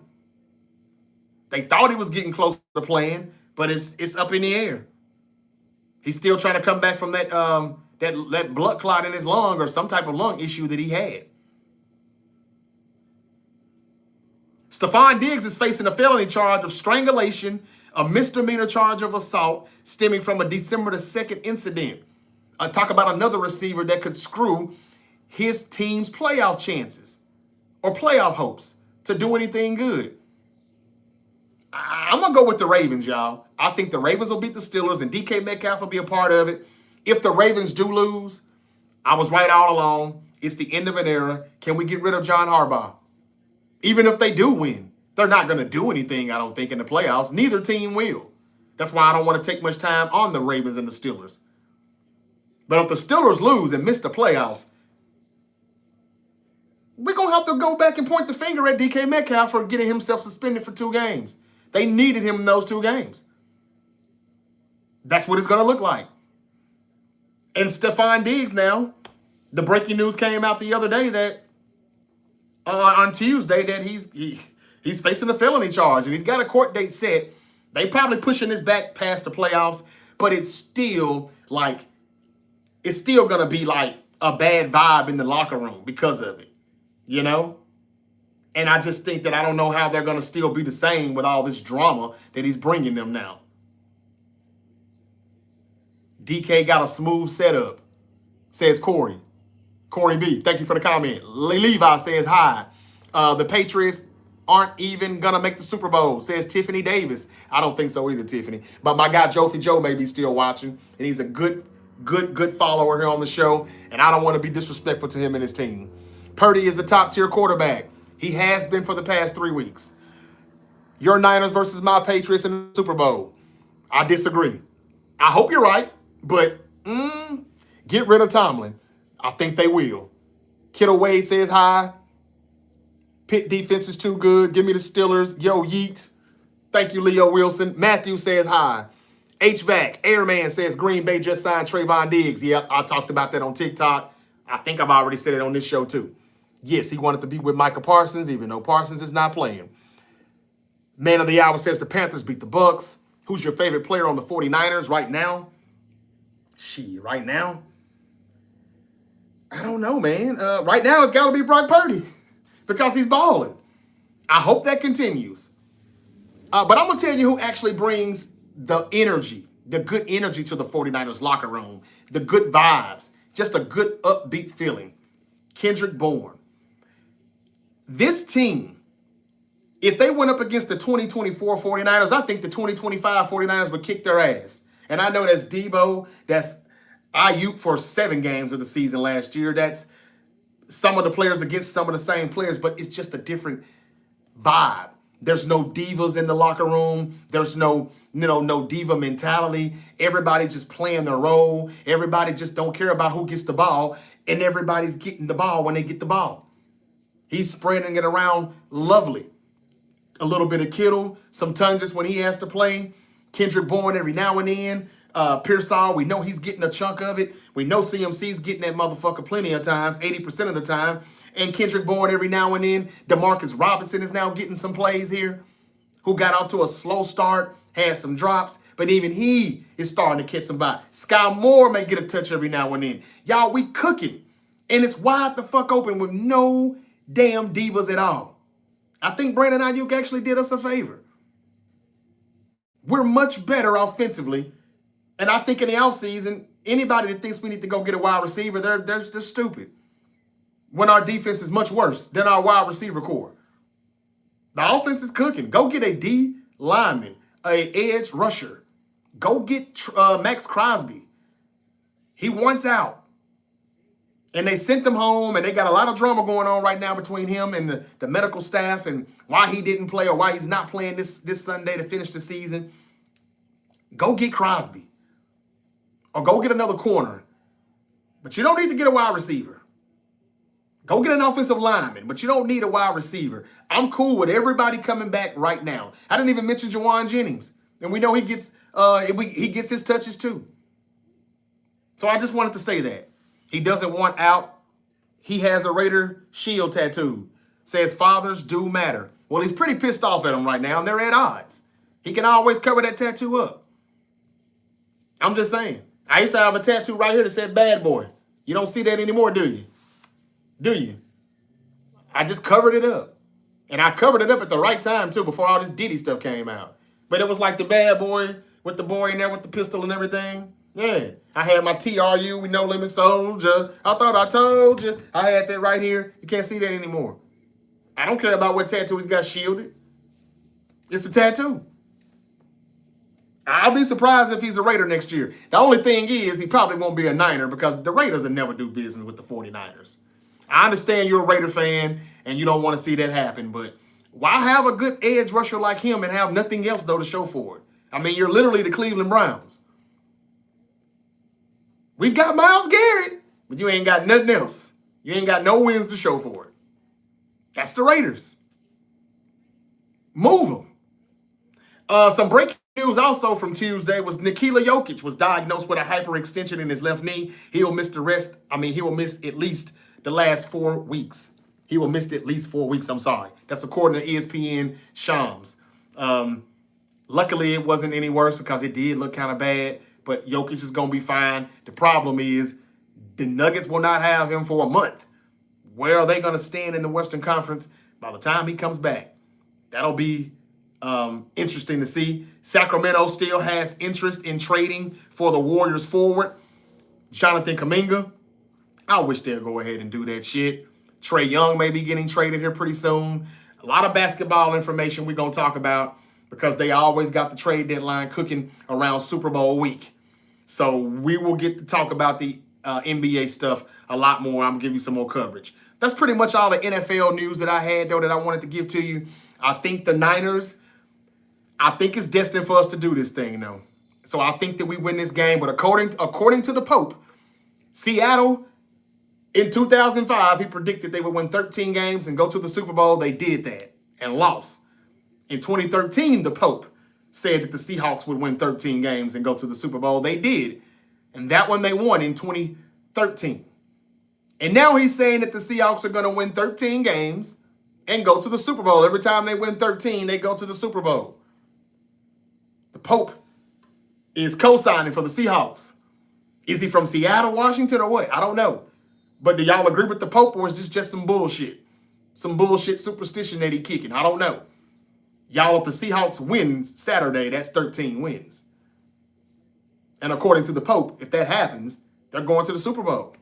They thought he was getting close to playing, but it's up in the air. He's still trying to come back from that that blood clot in his lung or some type of lung issue that he had. Stephon Diggs is facing a felony charge of strangulation, a misdemeanor charge of assault stemming from a December the 2nd incident. Talk about another receiver that could screw his team's playoff chances or playoff hopes to do anything good. I'm going to go with the Ravens, y'all. I think the Ravens will beat the Steelers and DK Metcalf will be a part of it. If the Ravens do lose, I was right all along. It's the end of an era. Can we get rid of John Harbaugh? Even if they do win, they're not going to do anything, I don't think, in the playoffs. Neither team will. That's why I don't want to take much time on the Ravens and the Steelers. But if the Steelers lose and miss the playoffs, we're going to have to go back and point the finger at DK Metcalf for getting himself suspended for 2 games. They needed him in those 2 games. That's what it's going to look like. And Stephon Diggs now, the breaking news came out the other day that on Tuesday that he's facing a felony charge and he's got a court date set. They probably pushing this back past the playoffs, but it's still going to be like a bad vibe in the locker room because of it, you know? And I just think that I don't know how they're going to still be the same with all this drama that he's bringing them now. DK got a smooth setup, says Corey. Corey B, thank you for the comment. Levi says hi. The Patriots aren't even going to make the Super Bowl, says Tiffany Davis. I don't think so either, Tiffany. But my guy Jofi Joe may be still watching, and he's a good follower here on the show, and I don't want to be disrespectful to him and his team. Purdy is a top-tier quarterback. He has been for the past 3 weeks. Your Niners versus my Patriots in the Super Bowl. I disagree. I hope you're right, but get rid of Tomlin. I think they will. Kiddo Wade says hi. Pitt defense is too good. Give me the Steelers. Yo, yeet. Thank you, Leo Wilson. Matthew says hi. HVAC, Airman says Green Bay just signed Trayvon Diggs. Yep, I talked about that on TikTok. I think I've already said it on this show too. Yes, he wanted to be with Micah Parsons, even though Parsons is not playing. Man of the Hour says the Panthers beat the Bucks. Who's your favorite player on the 49ers right now? Right now? I don't know, man. Right now, it's got to be Brock Purdy because he's balling. I hope that continues. But I'm going to tell you who actually brings the energy, the good energy to the 49ers locker room, the good vibes, just a good upbeat feeling. Kendrick Bourne. This team, if they went up against the 2024 49ers, I think the 2025 49ers would kick their ass. And I know that's Debo, that's Ayuk for 7 games of the season last year. That's some of the players against some of the same players, but it's just a different vibe. There's no divas in the locker room. There's no diva mentality. Everybody just playing their role. Everybody just don't care about who gets the ball, and everybody's getting the ball when they get the ball. He's spreading it around lovely. A little bit of Kittle, some Tunges when he has to play. Kendrick Bourne every now and then. Pearsall, we know he's getting a chunk of it. We know CMC's getting that motherfucker plenty of times, 80% of the time. And Kendrick Bourne every now and then. Demarcus Robinson is now getting some plays here, who got out to a slow start, had some drops, but even he is starting to catch some by. Sky Moore may get a touch every now and then. Y'all, we cooking. And it's wide the fuck open with no damn divas at all. I think Brandon Ayuk actually did us a favor. We're much better offensively. And I think in the offseason, anybody that thinks we need to go get a wide receiver, they're stupid. When our defense is much worse than our wide receiver core. The offense is cooking. Go get a D lineman, a edge rusher. Go get Max Crosby. He wants out. And they sent him home, and they got a lot of drama going on right now between him and the medical staff and why he didn't play or why he's not playing this Sunday to finish the season. Go get Crosby. Or go get another corner. But you don't need to get a wide receiver. Go get an offensive lineman, but you don't need a wide receiver. I'm cool with everybody coming back right now. I didn't even mention Jawan Jennings. And we know he gets his touches too. So I just wanted to say that. He doesn't want out. He has a Raider shield tattoo. Says fathers do matter. Well, he's pretty pissed off at him right now, and they're at odds. He can always cover that tattoo up. I'm just saying. I used to have a tattoo right here that said bad boy. You don't see that anymore, do you? Do you? I just covered it up. And I covered it up at the right time, too, before all this Diddy stuff came out. But it was like the bad boy with the boy in there with the pistol and everything. Yeah. I had my TRU, we no limit soldier. I thought I told you. I had that right here. You can't see that anymore. I don't care about what tattoo he's got shielded. It's a tattoo. I'll be surprised if he's a Raider next year. The only thing is he probably won't be a Niner because the Raiders will never do business with the 49ers. I understand you're a Raider fan and you don't want to see that happen, but why have a good edge rusher like him and have nothing else, though, to show for it? I mean, you're literally the Cleveland Browns. We've got Myles Garrett, but you ain't got nothing else. You ain't got no wins to show for it. That's the Raiders. Move them. Some breaking news also from Tuesday was Nikola Jokic was diagnosed with a hyperextension in his left knee. He will miss he will miss at least the last 4 weeks. He will miss at least 4 weeks. I'm sorry. That's according to ESPN Shams. Luckily, it wasn't any worse because it did look kind of bad. But Jokic is going to be fine. The problem is the Nuggets will not have him for a month. Where are they going to stand in the Western Conference by the time he comes back? That'll be interesting to see. Sacramento still has interest in trading for the Warriors forward, Jonathan Kuminga. I wish they'd go ahead and do that shit. Trae Young may be getting traded here pretty soon. A lot of basketball information we're going to talk about because they always got the trade deadline cooking around Super Bowl week. So we will get to talk about the NBA stuff a lot more. I'm going to give you some more coverage. That's pretty much all the NFL news that I had, though, that I wanted to give to you. I think the Niners, I think it's destined for us to do this thing, though. So I think that we win this game. But according to the Pope, Seattle, in 2005, he predicted they would win 13 games and go to the Super Bowl. They did that and lost. In 2013, the Pope said that the Seahawks would win 13 games and go to the Super Bowl. They did. And that one they won in 2013. And now he's saying that the Seahawks are going to win 13 games and go to the Super Bowl. Every time they win 13, they go to the Super Bowl. The Pope is co-signing for the Seahawks. Is he from Seattle, Washington, or what? I don't know. But do y'all agree with the Pope, or is this just some bullshit? Some bullshit superstition that he kicking? I don't know. Y'all, if the Seahawks win Saturday, that's 13 wins. And according to the Pope, if that happens, they're going to the Super Bowl.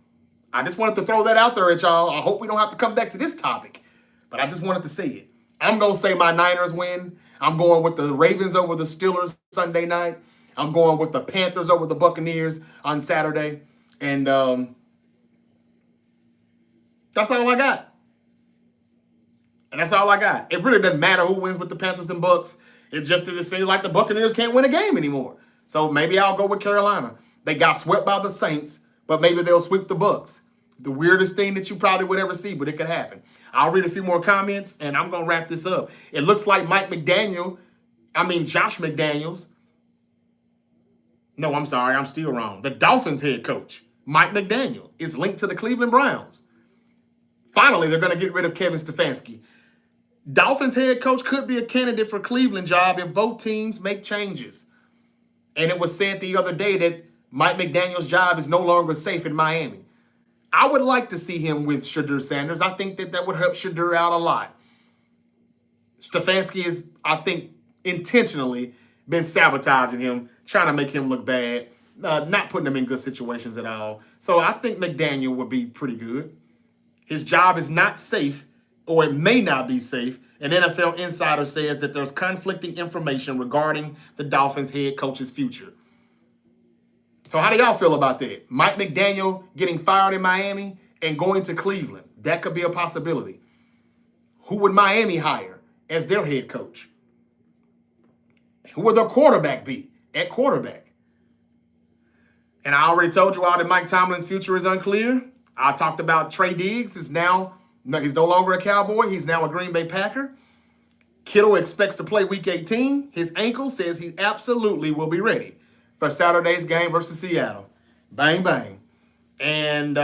I just wanted to throw that out there at y'all. I hope we don't have to come back to this topic, but I just wanted to say it. I'm going to say my Niners win. I'm going with the Ravens over the Steelers Sunday night. I'm going with the Panthers over the Buccaneers on Saturday. And that's all I got. And that's all I got. It really doesn't matter who wins with the Panthers and Bucks. It's just that it seems like the Buccaneers can't win a game anymore. So maybe I'll go with Carolina. They got swept by the Saints, but maybe they'll sweep the Bucks. The weirdest thing that you probably would ever see, but it could happen. I'll read a few more comments, and I'm going to wrap this up. It looks like Josh McDaniels. No, I'm sorry. I'm still wrong. The Dolphins head coach, Mike McDaniel, is linked to the Cleveland Browns. Finally, they're going to get rid of Kevin Stefanski. Dolphins head coach could be a candidate for Cleveland job if both teams make changes. And it was said the other day that Mike McDaniel's job is no longer safe in Miami. I would like to see him with Shadur Sanders. I think that would help Shadur out a lot. Stefanski is, I think, intentionally been sabotaging him, trying to make him look bad, not putting him in good situations at all. So I think McDaniel would be pretty good. His job is not safe, or it may not be safe. An NFL insider says that there's conflicting information regarding the Dolphins head coach's future. So how do y'all feel about that? Mike McDaniel getting fired in Miami and going to Cleveland. That could be a possibility. Who would Miami hire as their head coach? Who would their quarterback be at quarterback? And I already told you all that Mike Tomlin's future is unclear. I talked about Trey Diggs he's no longer a Cowboy. He's now a Green Bay Packer. Kittle expects to play Week 18. His ankle says he absolutely will be ready for Saturday's game versus Seattle. Bang, bang. And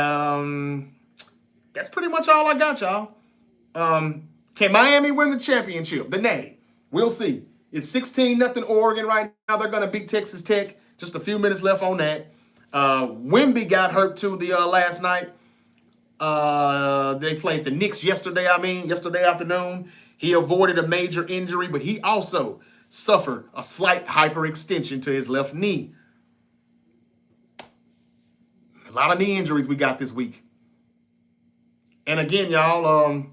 that's pretty much all I got, y'all. Can Miami win the championship, the Natty? We'll see. It's 16-0 Oregon right now. They're going to beat Texas Tech. Just a few minutes left on that. Wemby got hurt too last night. They played the Knicks yesterday afternoon. He avoided a major injury, but he also suffered a slight hyperextension to his left knee. A lot of knee injuries we got this week. And again, y'all,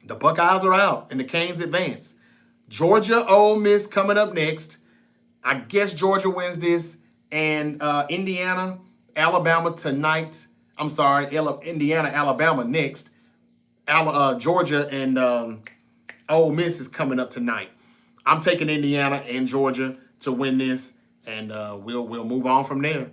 the Buckeyes are out and the Canes advance. Georgia, Ole Miss coming up next. I guess Georgia wins this. And Indiana, Alabama tonight. I'm sorry, Indiana, Alabama next. Georgia and Ole Miss is coming up tonight. I'm taking Indiana and Georgia to win this, and we'll move on from there.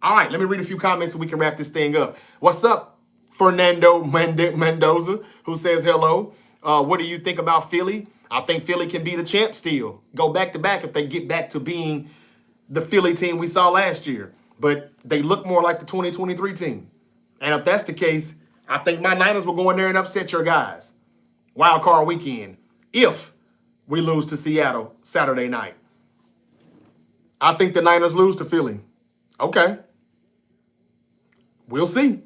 All right, let me read a few comments so we can wrap this thing up. What's up, Fernando Mendoza, who says hello. What do you think about Philly? I think Philly can be the champ still. Go back-to-back if they get back to being the Philly team we saw last year. But they look more like the 2023 team. And if that's the case, I think my Niners will go in there and upset your guys. Wild card weekend. If we lose to Seattle Saturday night. I think the Niners lose to Philly. Okay. We'll see.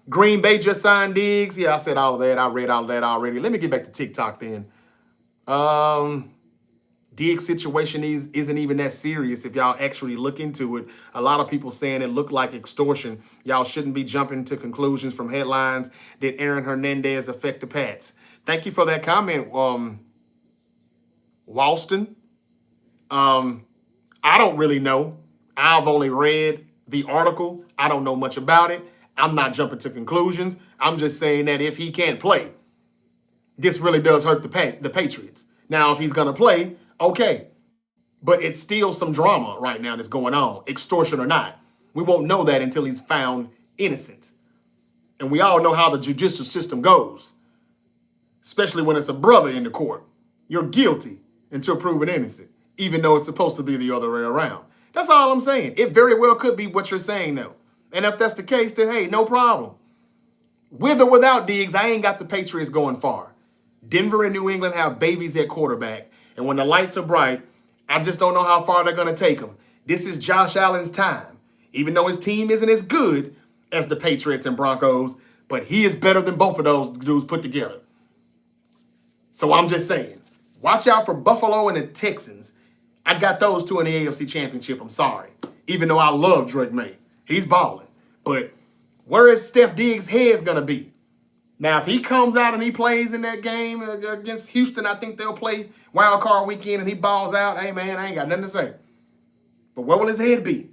Green Bay just signed Diggs. Yeah, I said all of that. I read all of that already. Let me get back to TikTok then. Diggs' situation isn't even that serious if y'all actually look into it. A lot of people saying it looked like extortion. Y'all shouldn't be jumping to conclusions from headlines. Did Aaron Hernandez affect the Pats? Thank you for that comment, Walston. I don't really know. I've only read the article. I don't know much about it. I'm not jumping to conclusions. I'm just saying that if he can't play, this really does hurt the Patriots. Now, if he's going to play, okay. But it's still some drama right now that's going on, extortion or not. We won't know that until he's found innocent. And we all know how the judicial system goes, especially when it's a brother in the court. You're guilty until proven innocent, even though it's supposed to be the other way around. That's all I'm saying. It very well could be what you're saying, though. And if that's the case, then, hey, no problem. With or without Diggs, I ain't got the Patriots going far. Denver and New England have babies at quarterback. And when the lights are bright, I just don't know how far they're going to take them. This is Josh Allen's time. Even though his team isn't as good as the Patriots and Broncos, but he is better than both of those dudes put together. So I'm just saying, watch out for Buffalo and the Texans. I got those two in the AFC Championship. I'm sorry. Even though I love Drake May. He's balling. But where is Steph Diggs' head's going to be? Now, if he comes out and he plays in that game against Houston, I think they'll play wild card weekend and he balls out. Hey, man, I ain't got nothing to say. But where will his head be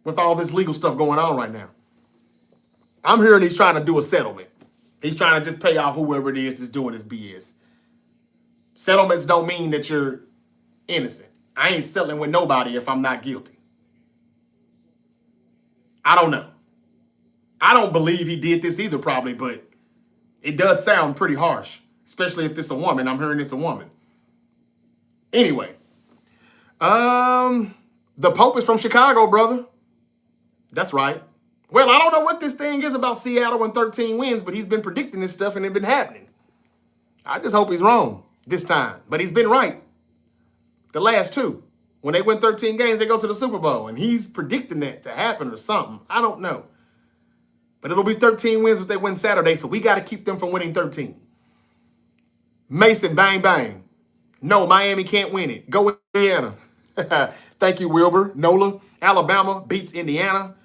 with all this legal stuff going on right now? I'm hearing he's trying to do a settlement. He's trying to just pay off whoever it is that's doing this BS. Settlements don't mean that you're innocent. I ain't settling with nobody if I'm not guilty. I don't know. I don't believe he did this either, probably, but it does sound pretty harsh, especially if it's a woman. I'm hearing it's a woman. Anyway, the Pope is from Chicago, brother. That's right. Well, I don't know what this thing is about Seattle and 13 wins, but he's been predicting this stuff and it's been happening. I just hope he's wrong this time, but he's been right. The last two, when they win 13 games, they go to the Super Bowl, and he's predicting that to happen or something. I don't know. But it'll be 13 wins if they win Saturday, so we got to keep them from winning 13. Mason, bang, bang. No, Miami can't win it. Go Indiana. Thank you, Wilbur. Nola. Alabama beats Indiana.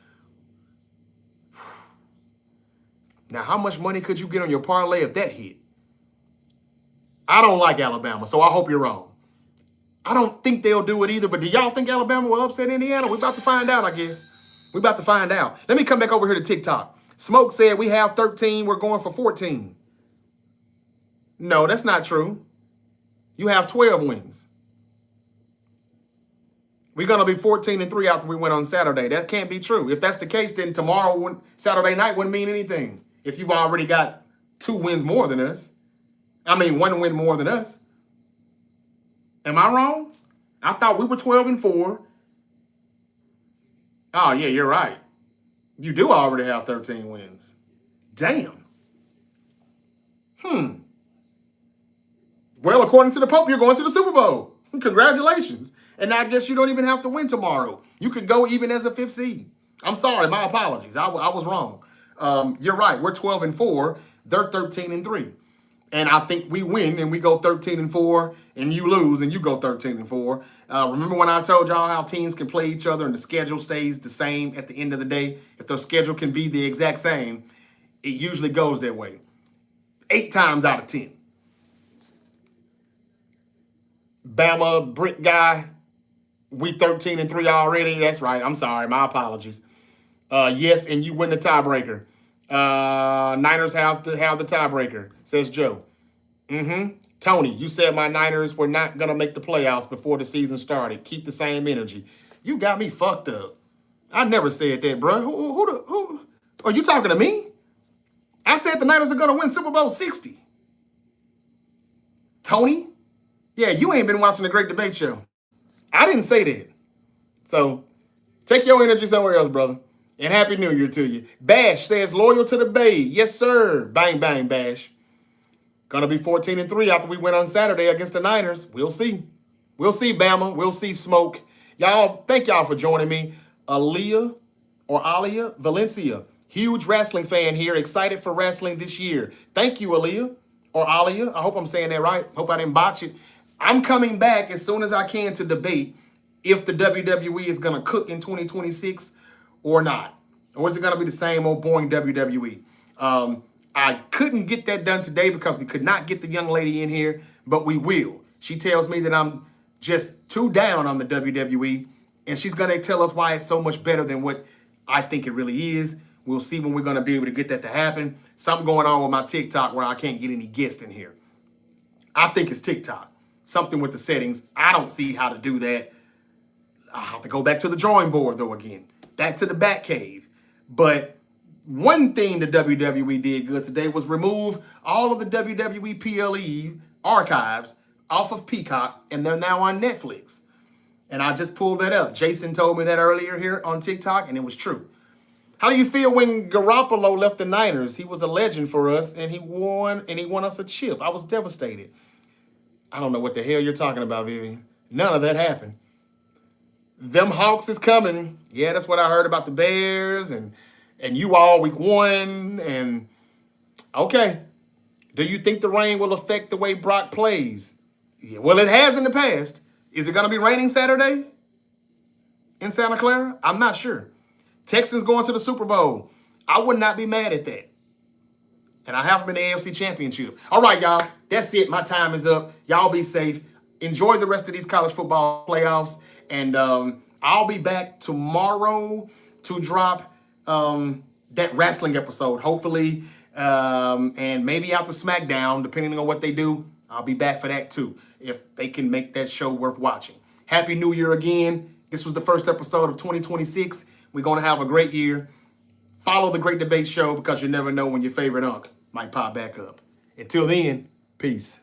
Now, how much money could you get on your parlay if that hit? I don't like Alabama, so I hope you're wrong. I don't think they'll do it either, but do y'all think Alabama will upset Indiana? We're about to find out, I guess. We're about to find out. Let me come back over here to TikTok. Smoke said we have 13, we're going for 14. No, that's not true. You have 12 wins. We're going to be 14-3 after we win on Saturday. That can't be true. If that's the case, then tomorrow, Saturday night, wouldn't mean anything. If you've already got 2 wins more than us. I mean, 1 win more than us. Am I wrong? I thought we were 12-4. Oh, yeah, you're right. You do already have 13 wins. Damn. Well, according to the Pope, you're going to the Super Bowl. Congratulations. And I guess you don't even have to win tomorrow. You could go even as a 5th seed. I'm sorry. My apologies. I was wrong. You're right. We're 12-4. They're 13-3. And I think we win and we go 13-4 and you lose and you go 13-4. Remember when I told y'all how teams can play each other and the schedule stays the same at the end of the day? If their schedule can be the exact same, it usually goes that way. 8 times out of 10. Bama, brick guy, we 13-3 already. That's right. I'm sorry. My apologies. Yes, and you win the tiebreaker. Niners have the tiebreaker, says Joe. Tony, you said my Niners were not going to make the playoffs before the season started. Keep the same energy. You got me fucked up. I never said that, bro. Who are you talking to me? I said the Niners are going to win Super Bowl 60. Tony? Yeah, you ain't been watching the Great Debate Show. I didn't say that. So take your energy somewhere else, brother. And Happy New Year to you. Bash says, loyal to the Bay. Yes, sir. Bang, bang, Bash. Gonna be 14-3 after we win on Saturday against the Niners. We'll see. We'll see, Bama. We'll see, Smoke. Y'all, thank y'all for joining me. Alia Valencia. Huge wrestling fan here. Excited for wrestling this year. Thank you, Alia. I hope I'm saying that right. Hope I didn't botch it. I'm coming back as soon as I can to debate if the WWE is gonna cook in 2026 or not. Or is it going to be the same old boring WWE? I couldn't get that done today because we could not get the young lady in here, but we will. She tells me that I'm just too down on the WWE, and she's going to tell us why it's so much better than what I think it really is. We'll see when we're going to be able to get that to happen. Something going on with my TikTok where I can't get any guests in here. I think it's TikTok. Something with the settings. I don't see how to do that. I'll have to go back to the drawing board, though, again. Back to the Batcave. But one thing the WWE did good today was remove all of the WWE PLE archives off of Peacock, and they're now on Netflix. And I just pulled that up. Jason told me that earlier here on TikTok, and it was true. How do you feel when Garoppolo left the Niners? He was a legend for us, and he won us a chip. I was devastated. I don't know what the hell you're talking about, Vivian. None of that happened. Them Hawks is coming. Yeah, that's what I heard about the Bears and you all week 1. And okay, do you think the rain will affect the way Brock plays? Yeah, well, it has in the past. Is it going to be raining Saturday in Santa Clara? I'm not sure. Texans going to the Super Bowl. I would not be mad at that. And I have them in the AFC Championship. All right, y'all. That's it. My time is up. Y'all be safe. Enjoy the rest of these college football playoffs. And I'll be back tomorrow to drop that wrestling episode. Hopefully, And maybe after SmackDown, depending on what they do, I'll be back for that too, if they can make that show worth watching. Happy New Year again. This was the first episode of 2026. We're going to have a great year. Follow the Great Debate Show because you never know when your favorite unk might pop back up. Until then, peace.